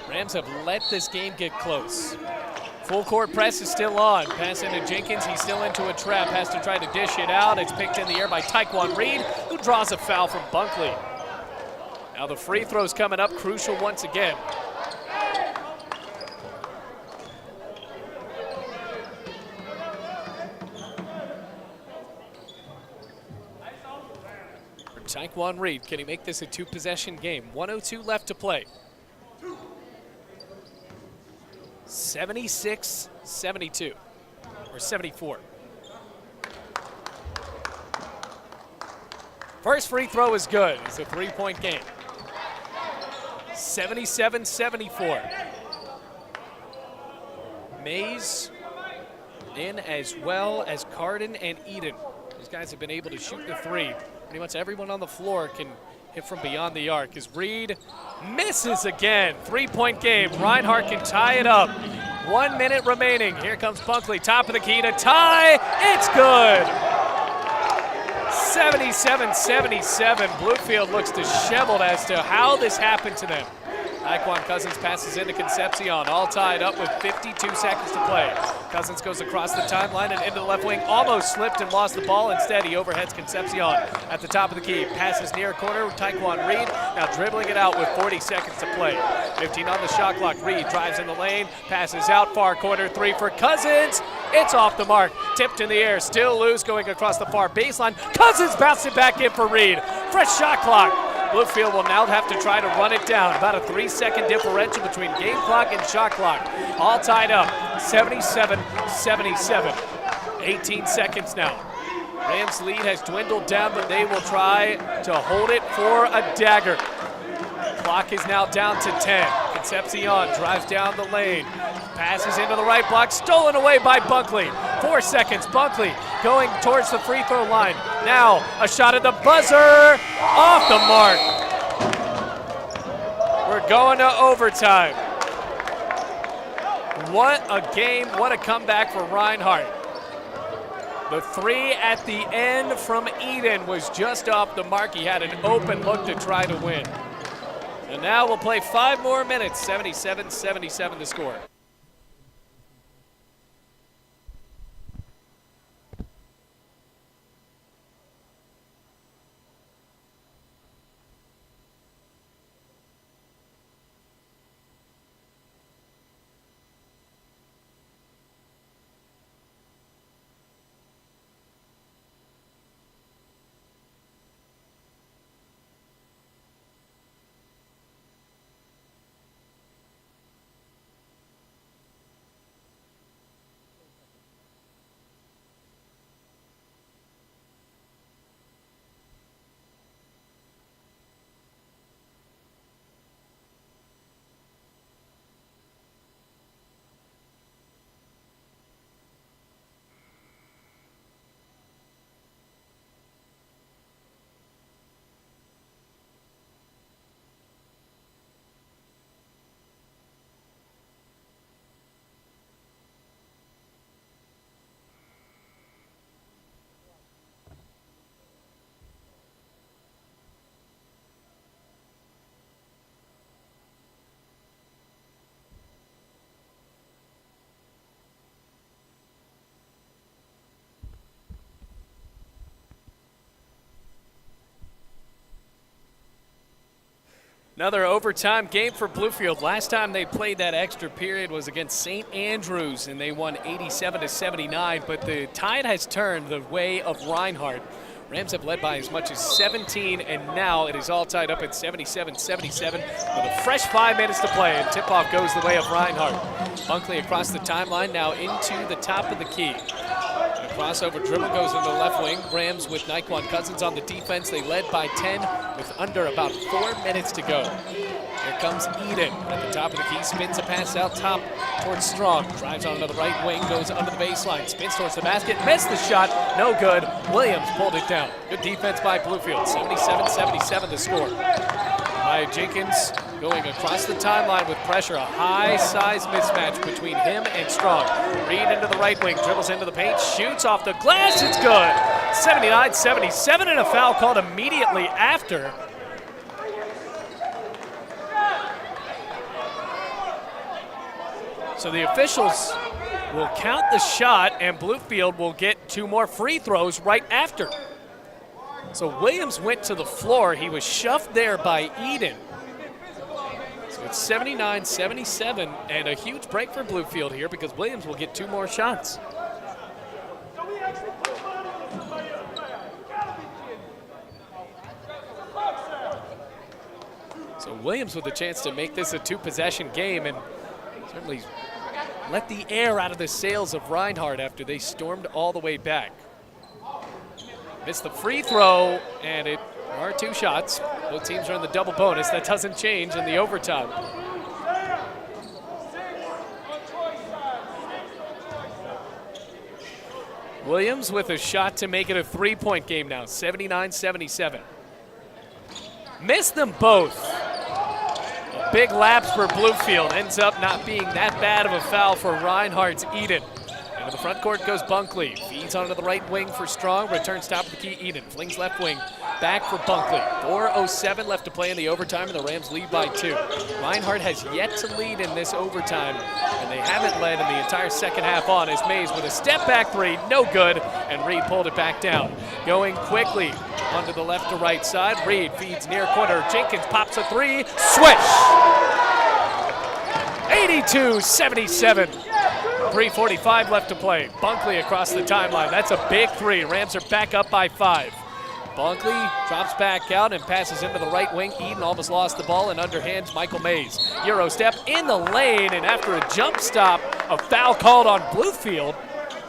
Rams have let this game get close. Full court press is still on. Pass into Jenkins. He's still into a trap. Has to try to dish it out. It's picked in the air by Taekwon Reed, who draws a foul from Bunkley. Now the free throw's coming up. Crucial once again. For Taekwon Reed, can he make this a 2-possession game? 1:02 left to play. 76-72, or 74. First free throw is good. It's a 3-point game. 77-74. Mays in as well as Carden and Eden. These guys have been able to shoot the 3. Pretty much everyone on the floor can hit from beyond the arc as Reed misses again. 3-point game. Reinhardt can tie it up. 1 minute remaining. Here comes Bunkley, top of the key to tie. It's good. 77-77. Bluefield looks disheveled as to how this happened to them. Taekwon Cousins passes into Concepcion, all tied up with 52 seconds to play. Cousins goes across the timeline and into the left wing, almost slipped and lost the ball. Instead, he overheads Concepcion at the top of the key. Passes near corner, Taekwon Reed now dribbling it out with 40 seconds to play. 15 on the shot clock. Reed drives in the lane, passes out far corner, 3 for Cousins. It's off the mark, tipped in the air, still loose going across the far baseline. Cousins bounced it back in for Reed. Fresh shot clock. Bluefield will now have to try to run it down. About a 3-second differential between game clock and shot clock. All tied up, 77-77. 18 seconds now. Rams' lead has dwindled down, but they will try to hold it for a dagger. Clock is now down to 10. Concepcion drives down the lane. Passes into the right block, stolen away by Bunkley. 4 seconds, Bunkley going towards the free throw line. Now a shot at the buzzer, off the mark. We're going to overtime. What a game, what a comeback for Reinhardt. The 3 at the end from Eden was just off the mark. He had an open look to try to win. And now we'll play 5 more minutes, 77-77 the score. Another overtime game for Bluefield. Last time they played that extra period was against St. Andrews, and they won 87-79, but the tide has turned the way of Reinhardt. Rams have led by as much as 17, and now it is all tied up at 77-77 with a fresh 5 minutes to play, and tip-off goes the way of Reinhardt. Bunkley across the timeline, now into the top of the key. A crossover dribble goes into the left wing. Rams with Taekwon Cousins on the defense. They led by 10 with under about 4 minutes to go. Here comes Eden at the top of the key, spins a pass out top towards Strong. Drives onto the right wing, goes under the baseline, spins towards the basket, missed the shot, no good. Williams pulled it down. Good defense by Bluefield, 77-77 the score. By Jenkins going across the timeline with pressure, a high-size mismatch between him and Strong. Reed into the right wing, dribbles into the paint, shoots off the glass, it's good. 79-77 and a foul called immediately after. So the officials will count the shot, and Bluefield will get 2 more free throws right after. So Williams went to the floor. He was shoved there by Eden. So it's 79-77, and a huge break for Bluefield here because Williams will get 2 more shots. So Williams with a chance to make this a 2-possession game and certainly let the air out of the sails of Reinhardt after they stormed all the way back. Missed the free throw, and it are 2 shots. Both teams are in the double bonus. That doesn't change in the overtime. Williams with a shot to make it a 3-point game now, 79-77. Missed them both. A big lapse for Bluefield. Ends up not being that bad of a foul for Reinhardt's Eden. Into the front court goes Bunkley. Feeds Feeds onto the right wing for Strong. Returns top of the key, Eden. Flings left wing. Back for Bunkley. 4:07 left to play in the overtime, and the Rams lead by 2. Reinhardt has yet to lead in this overtime, and they haven't led in the entire second half on as Mays with a step back three, no good, and Reed pulled it back down. Going quickly onto the left to right side. Reed feeds near corner. Jenkins pops a three. Swish! 82-77. 3:45 left to play. Bunkley across the timeline. That's a big three. Rams are back up by 5. Bunkley drops back out and passes into the right wing. Eden almost lost the ball and underhands Michael Mays. Euro step in the lane, and after a jump stop, a foul called on Bluefield.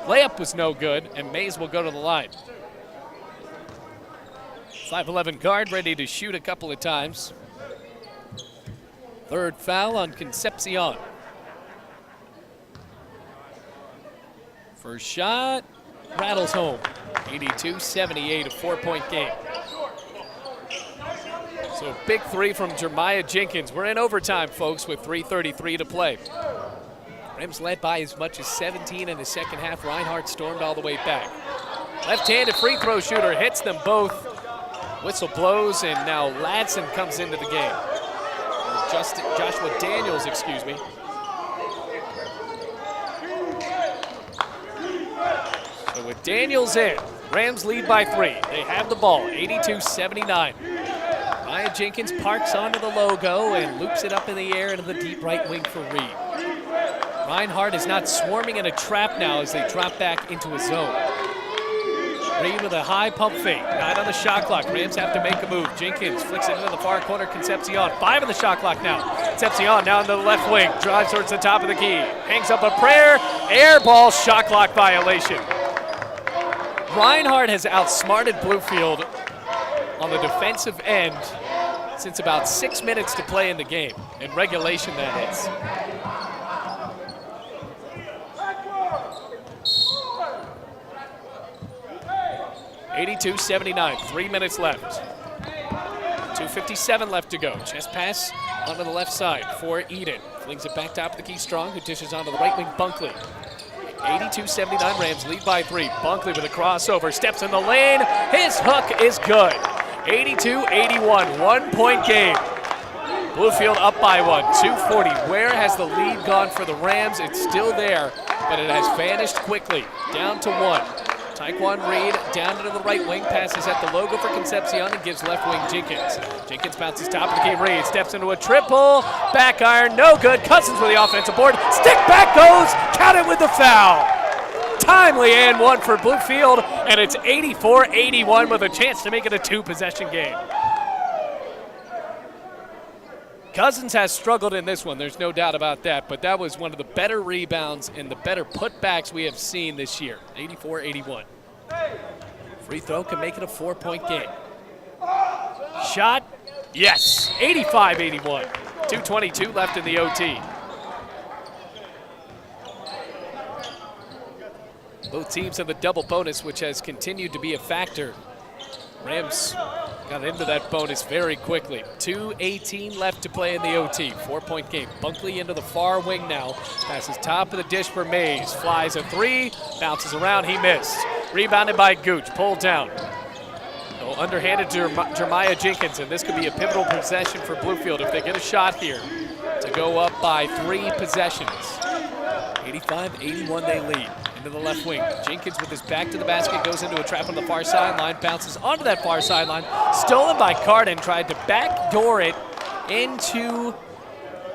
Layup was no good, and Mays will go to the line. 5'11" guard ready to shoot a couple of times. Third foul on Concepcion. First shot, rattles home. 82-78, a 4-point game. So big three from Jeremiah Jenkins. We're in overtime, folks, with 3:33 to play. Rams led by as much as 17 in the second half. Reinhardt stormed all the way back. Left-handed free throw shooter hits them both. Whistle blows, and now Ladson comes into the game. Joshua Daniels, excuse me. So with Daniels in, Rams lead by 3. They have the ball, 82-79. Maya Jenkins parks onto the logo and loops it up in the air into the deep right wing for Reed. Reinhardt is not swarming in a trap now as they drop back into a zone. Reed with a high pump fake, 9 on the shot clock. Rams have to make a move. Jenkins flicks it into the far corner. Concepcion, 5 on the shot clock now. Concepcion now into the left wing, drives towards the top of the key, hangs up a prayer, air ball, shot clock violation. Reinhardt has outsmarted Bluefield on the defensive end since about 6 minutes to play in the game. In regulation, that is. (82-79), 3 minutes left. 2:57 left to go. Chest pass onto the left side for Eden. Flings it back top of the key, Strong, who dishes onto the right wing, Bunkley. 82-79, Rams lead by 3. Bunkley with a crossover, steps in the lane. His hook is good. 82-81, 1-point game. Bluefield up by 1, 2:40. Where has the lead gone for the Rams? It's still there, but it has vanished quickly. Down to 1. Taekwon Reed down into the right wing, passes at the logo for Concepcion and gives left wing Jenkins. Jenkins bounces top of the key, Reed steps into a triple, back iron, no good. Cousins with the offensive board, stick back goes, counted with the foul. Timely and 1 for Bluefield, and it's 84-81 with a chance to make it a 2-possession game. Cousins has struggled in this one, there's no doubt about that, but that was one of the better rebounds and the better putbacks we have seen this year. 84-81. Free throw can make it a 4-point game. Shot, yes, 85-81. 2:22 left in the OT. Both teams have a double bonus, which has continued to be a factor. Rams got into that bonus very quickly. 2:18 left to play in the OT. 4-point game. Bunkley into the far wing now. Passes top of the dish for Mays. Flies a 3. Bounces around. He missed. Rebounded by Gooch. Pulled down. So underhanded to Jeremiah Jenkins. And this could be a pivotal possession for Bluefield if they get a shot here to go up by 3 possessions. 85-81 they lead. To the left wing. Jenkins with his back to the basket goes into a trap on the far sideline, bounces onto that far sideline, stolen by Carden, tried to backdoor it into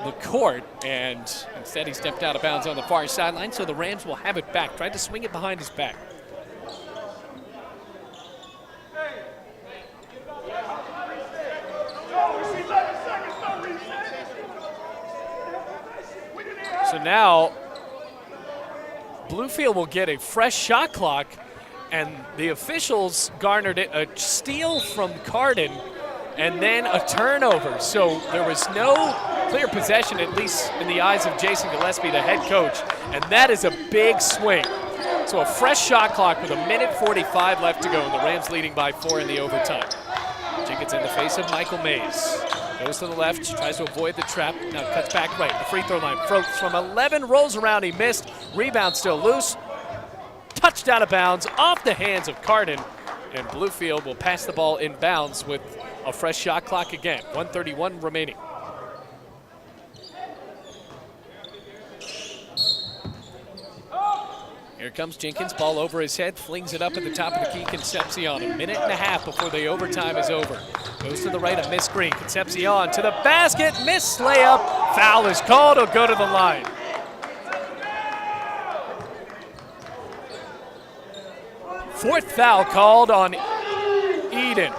the court, and instead he stepped out of bounds on the far sideline, so the Rams will have it back. Tried to swing it behind his back. So now Bluefield will get a fresh shot clock, and the officials garnered it a steal from Carden and then a turnover. So there was no clear possession, at least in the eyes of Jason Gillespie, the head coach, and that is a big swing. So a fresh shot clock with 1:45 left to go, and the Rams leading by 4 in the overtime. Jenkins in the face of Michael Mays. Goes to the left, tries to avoid the trap, now cuts back right. The free throw line, Frokes from 11, rolls around, he missed. Rebound still loose. touched out of bounds off the hands of Carden, and Bluefield will pass the ball in bounds with a fresh shot clock again. 1:31 remaining. Here comes Jenkins, ball over his head, flings it up at the top of the key. Concepcion, a minute and a half before the overtime is over. Goes to the right, a missed screen. Concepcion to the basket, missed layup. Foul is called, he'll go to the line. Fourth foul called on Eden.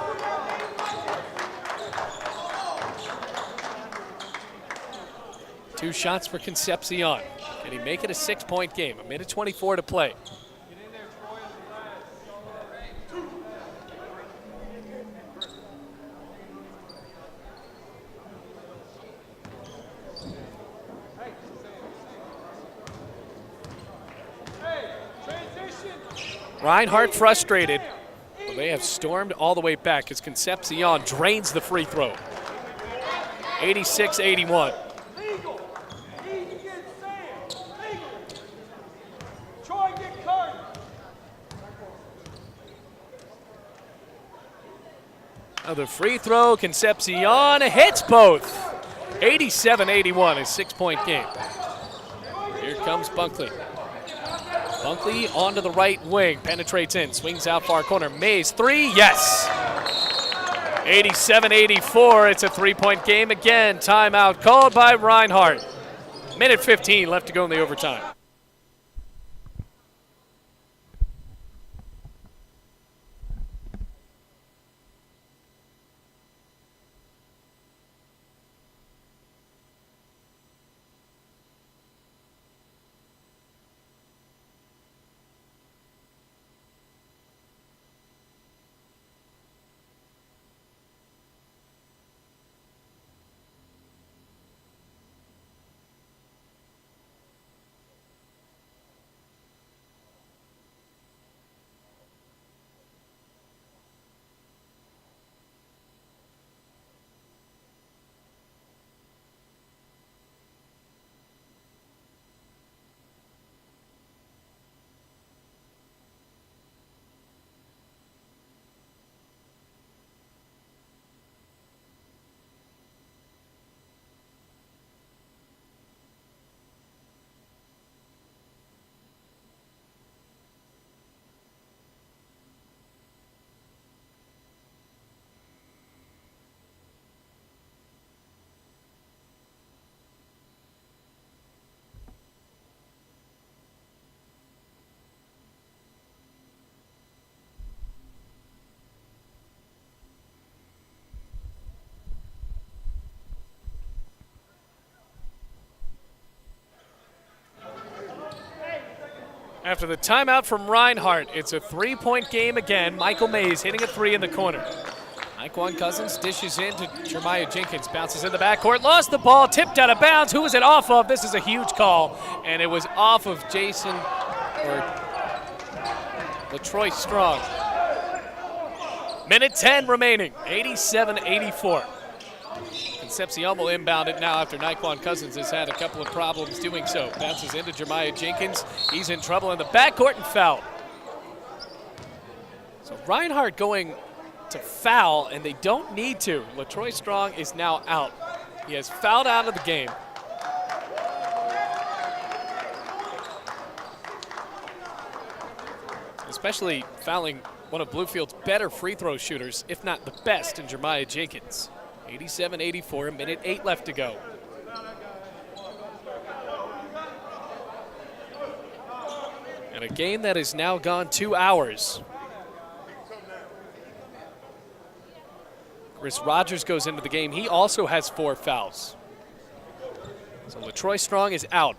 Two shots for Concepcion. Can he make it a 6-point game? A minute 24 to play. Reinhardt frustrated. Well, they have stormed all the way back as Concepcion drains the free throw. 86-81. Another free throw, Concepcion hits both. 87-81, a 6-point game. Here comes Bunkley. Bunkley onto the right wing, penetrates in, swings out far corner. Mays, three, yes. 87-84, it's a 3-point game again. Timeout called by Reinhardt. Minute 15 left to go in the overtime. After the timeout from Reinhardt, it's a 3-point game again. Michael Mays hitting a three in the corner. Naquan Cousins dishes in to Jeremiah Jenkins, bounces in the backcourt, lost the ball, tipped out of bounds. Who was it off of? This is a huge call, and it was off of Jason, or LaTroy Strong. Minute 10 remaining, 87-84. Concepcion will inbound it now after Naquan Cousins has had a couple of problems doing so. Bounces into Jeremiah Jenkins. He's in trouble in the backcourt and foul. So Reinhardt going to foul, and they don't need to. LaTroy Strong is now out. He has fouled out of the game. Especially fouling one of Bluefield's better free throw shooters, if not the best, in Jeremiah Jenkins. 87-84, a minute 8 left to go. And a game that has now gone 2 hours. Chris Rogers goes into the game. He also has 4 fouls. So LaTroy Strong is out.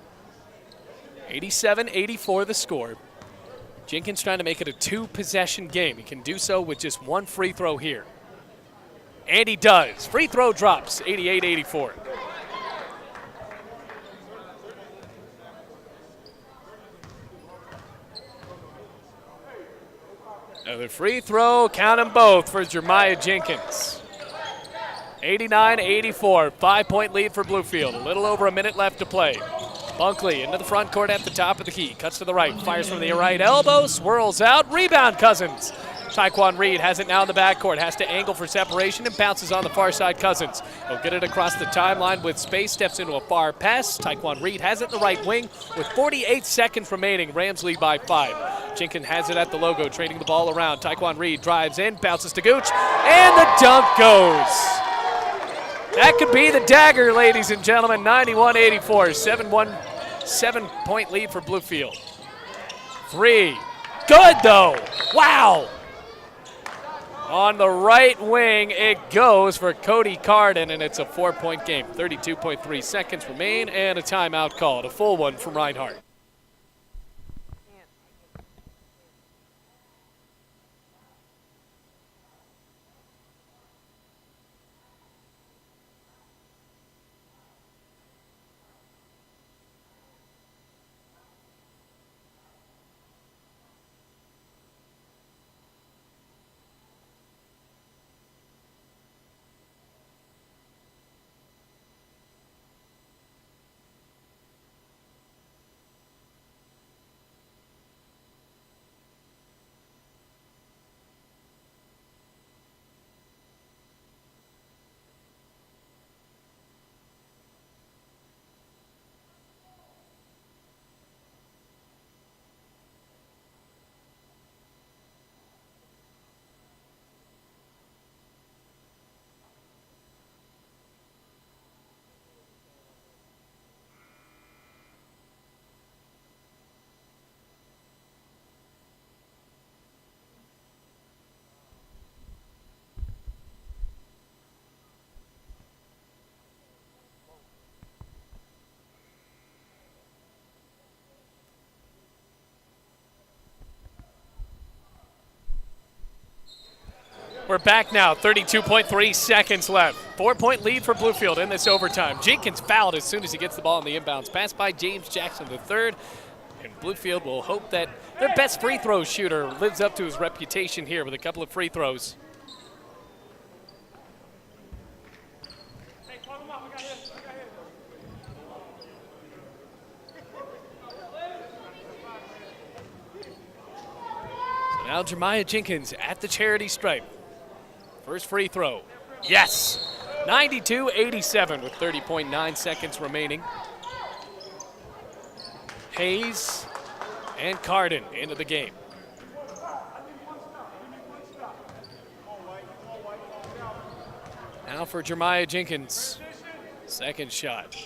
87-84 the score. Jenkins trying to make it a 2-possession game. He can do so with just 1 free throw here. And he does. Free throw drops, 88-84. Another free throw, count them both for Jeremiah Jenkins. 89-84, 5-point lead for Bluefield. A little over a minute left to play. Bunkley into the front court at the top of the key. Cuts to the right, fires from the right elbow, swirls out, rebound Cousins. Taekwon Reed has it now in the backcourt, has to angle for separation and bounces on the far side Cousins. He'll get it across the timeline with space, steps into a far pass. Taekwon Reed has it in the right wing with 48 seconds remaining. Rams lead by 5. Jenkins has it at the logo, trading the ball around. Taekwon Reed drives in, bounces to Gooch, and the dunk goes. That could be the dagger, ladies and gentlemen. 91-84, 7-point lead for Bluefield. 3, good though, wow. On the right wing, it goes for Cody Carden, and it's a 4-point game. 32.3 seconds remain, and a timeout called, a full one from Reinhardt. We're back now, 32.3 seconds left. 4-point lead for Bluefield in this overtime. Jenkins fouled as soon as he gets the ball in the inbounds. Pass by James Jackson III. And Bluefield will hope that their best free throw shooter lives up to his reputation here with a couple of free throws. So now Jeremiah Jenkins at the charity stripe. First free throw, yes! 92-87 with 30.9 seconds remaining. Hayes and Carden into the game. Now for Jeremiah Jenkins, second shot.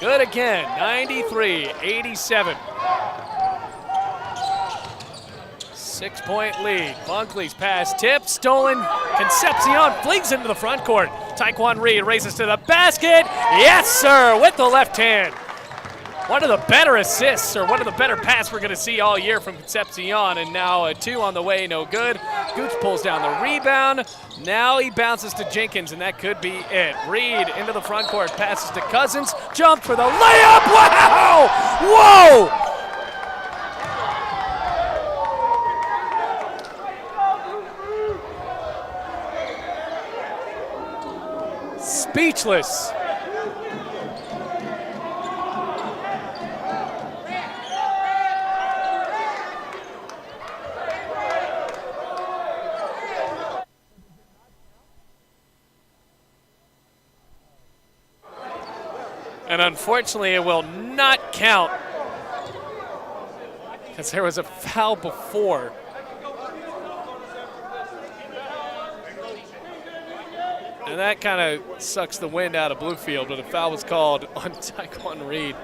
Good again, 93-87. 6-point lead. Bunkley's pass tipped, stolen. Concepcion flings into the front court. Taekwon Reed races to the basket. Yes, sir, with the left hand. One of the better assists, or one of the better passes we're going to see all year from Concepcion. And now a 2 on the way, no good. Gooch pulls down the rebound. Now he bounces to Jenkins, and that could be it. Reed into the front court, passes to Cousins. Jump for the layup. Wow! Whoa! Speechless. And unfortunately, it will not count because there was a foul before. And that kind of sucks the wind out of Bluefield, but a foul was called on Taekwon Reed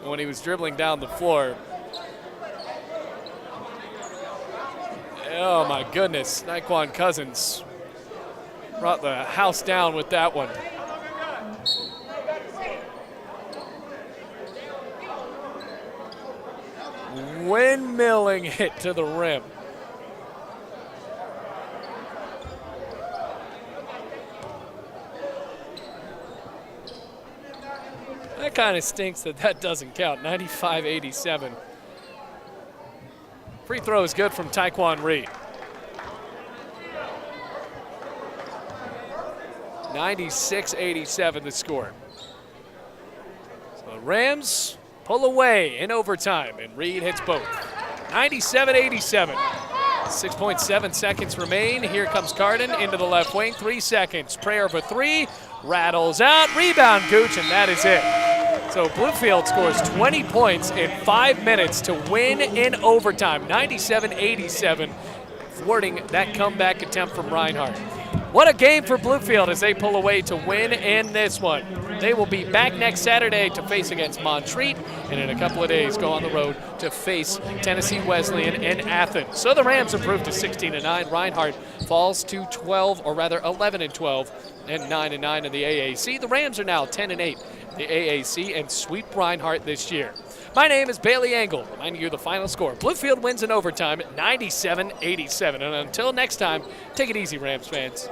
when he was dribbling down the floor. Oh my goodness, Naquan Cousins brought the house down with that one. Windmilling it to the rim. That kind of stinks that doesn't count. 95-87. Free throw is good from Taekwon Reed. 96-87 the score. So the The Rams pull away in overtime, and Reed hits both. 97-87. 6.7 seconds remain. Here comes Carden into the left wing. 3 seconds. Prayer for three. Rattles out. Rebound, Gooch, and that is it. So Bluefield scores 20 points in 5 minutes to win in overtime. 97-87, thwarting that comeback attempt from Reinhardt. What a game for Bluefield as they pull away to win in this one. They will be back next Saturday to face against Montreat, and in a couple of days go on the road to face Tennessee Wesleyan in Athens. So the Rams improve to 16-9. Reinhardt falls to 12, or rather 11-12, and 9-9 in the AAC. The Rams are now 10-8 in the AAC and sweep Reinhardt this year. My name is Bailey Engel, reminding you the final score. Bluefield wins in overtime at 97-87. And until next time, take it easy, Rams fans.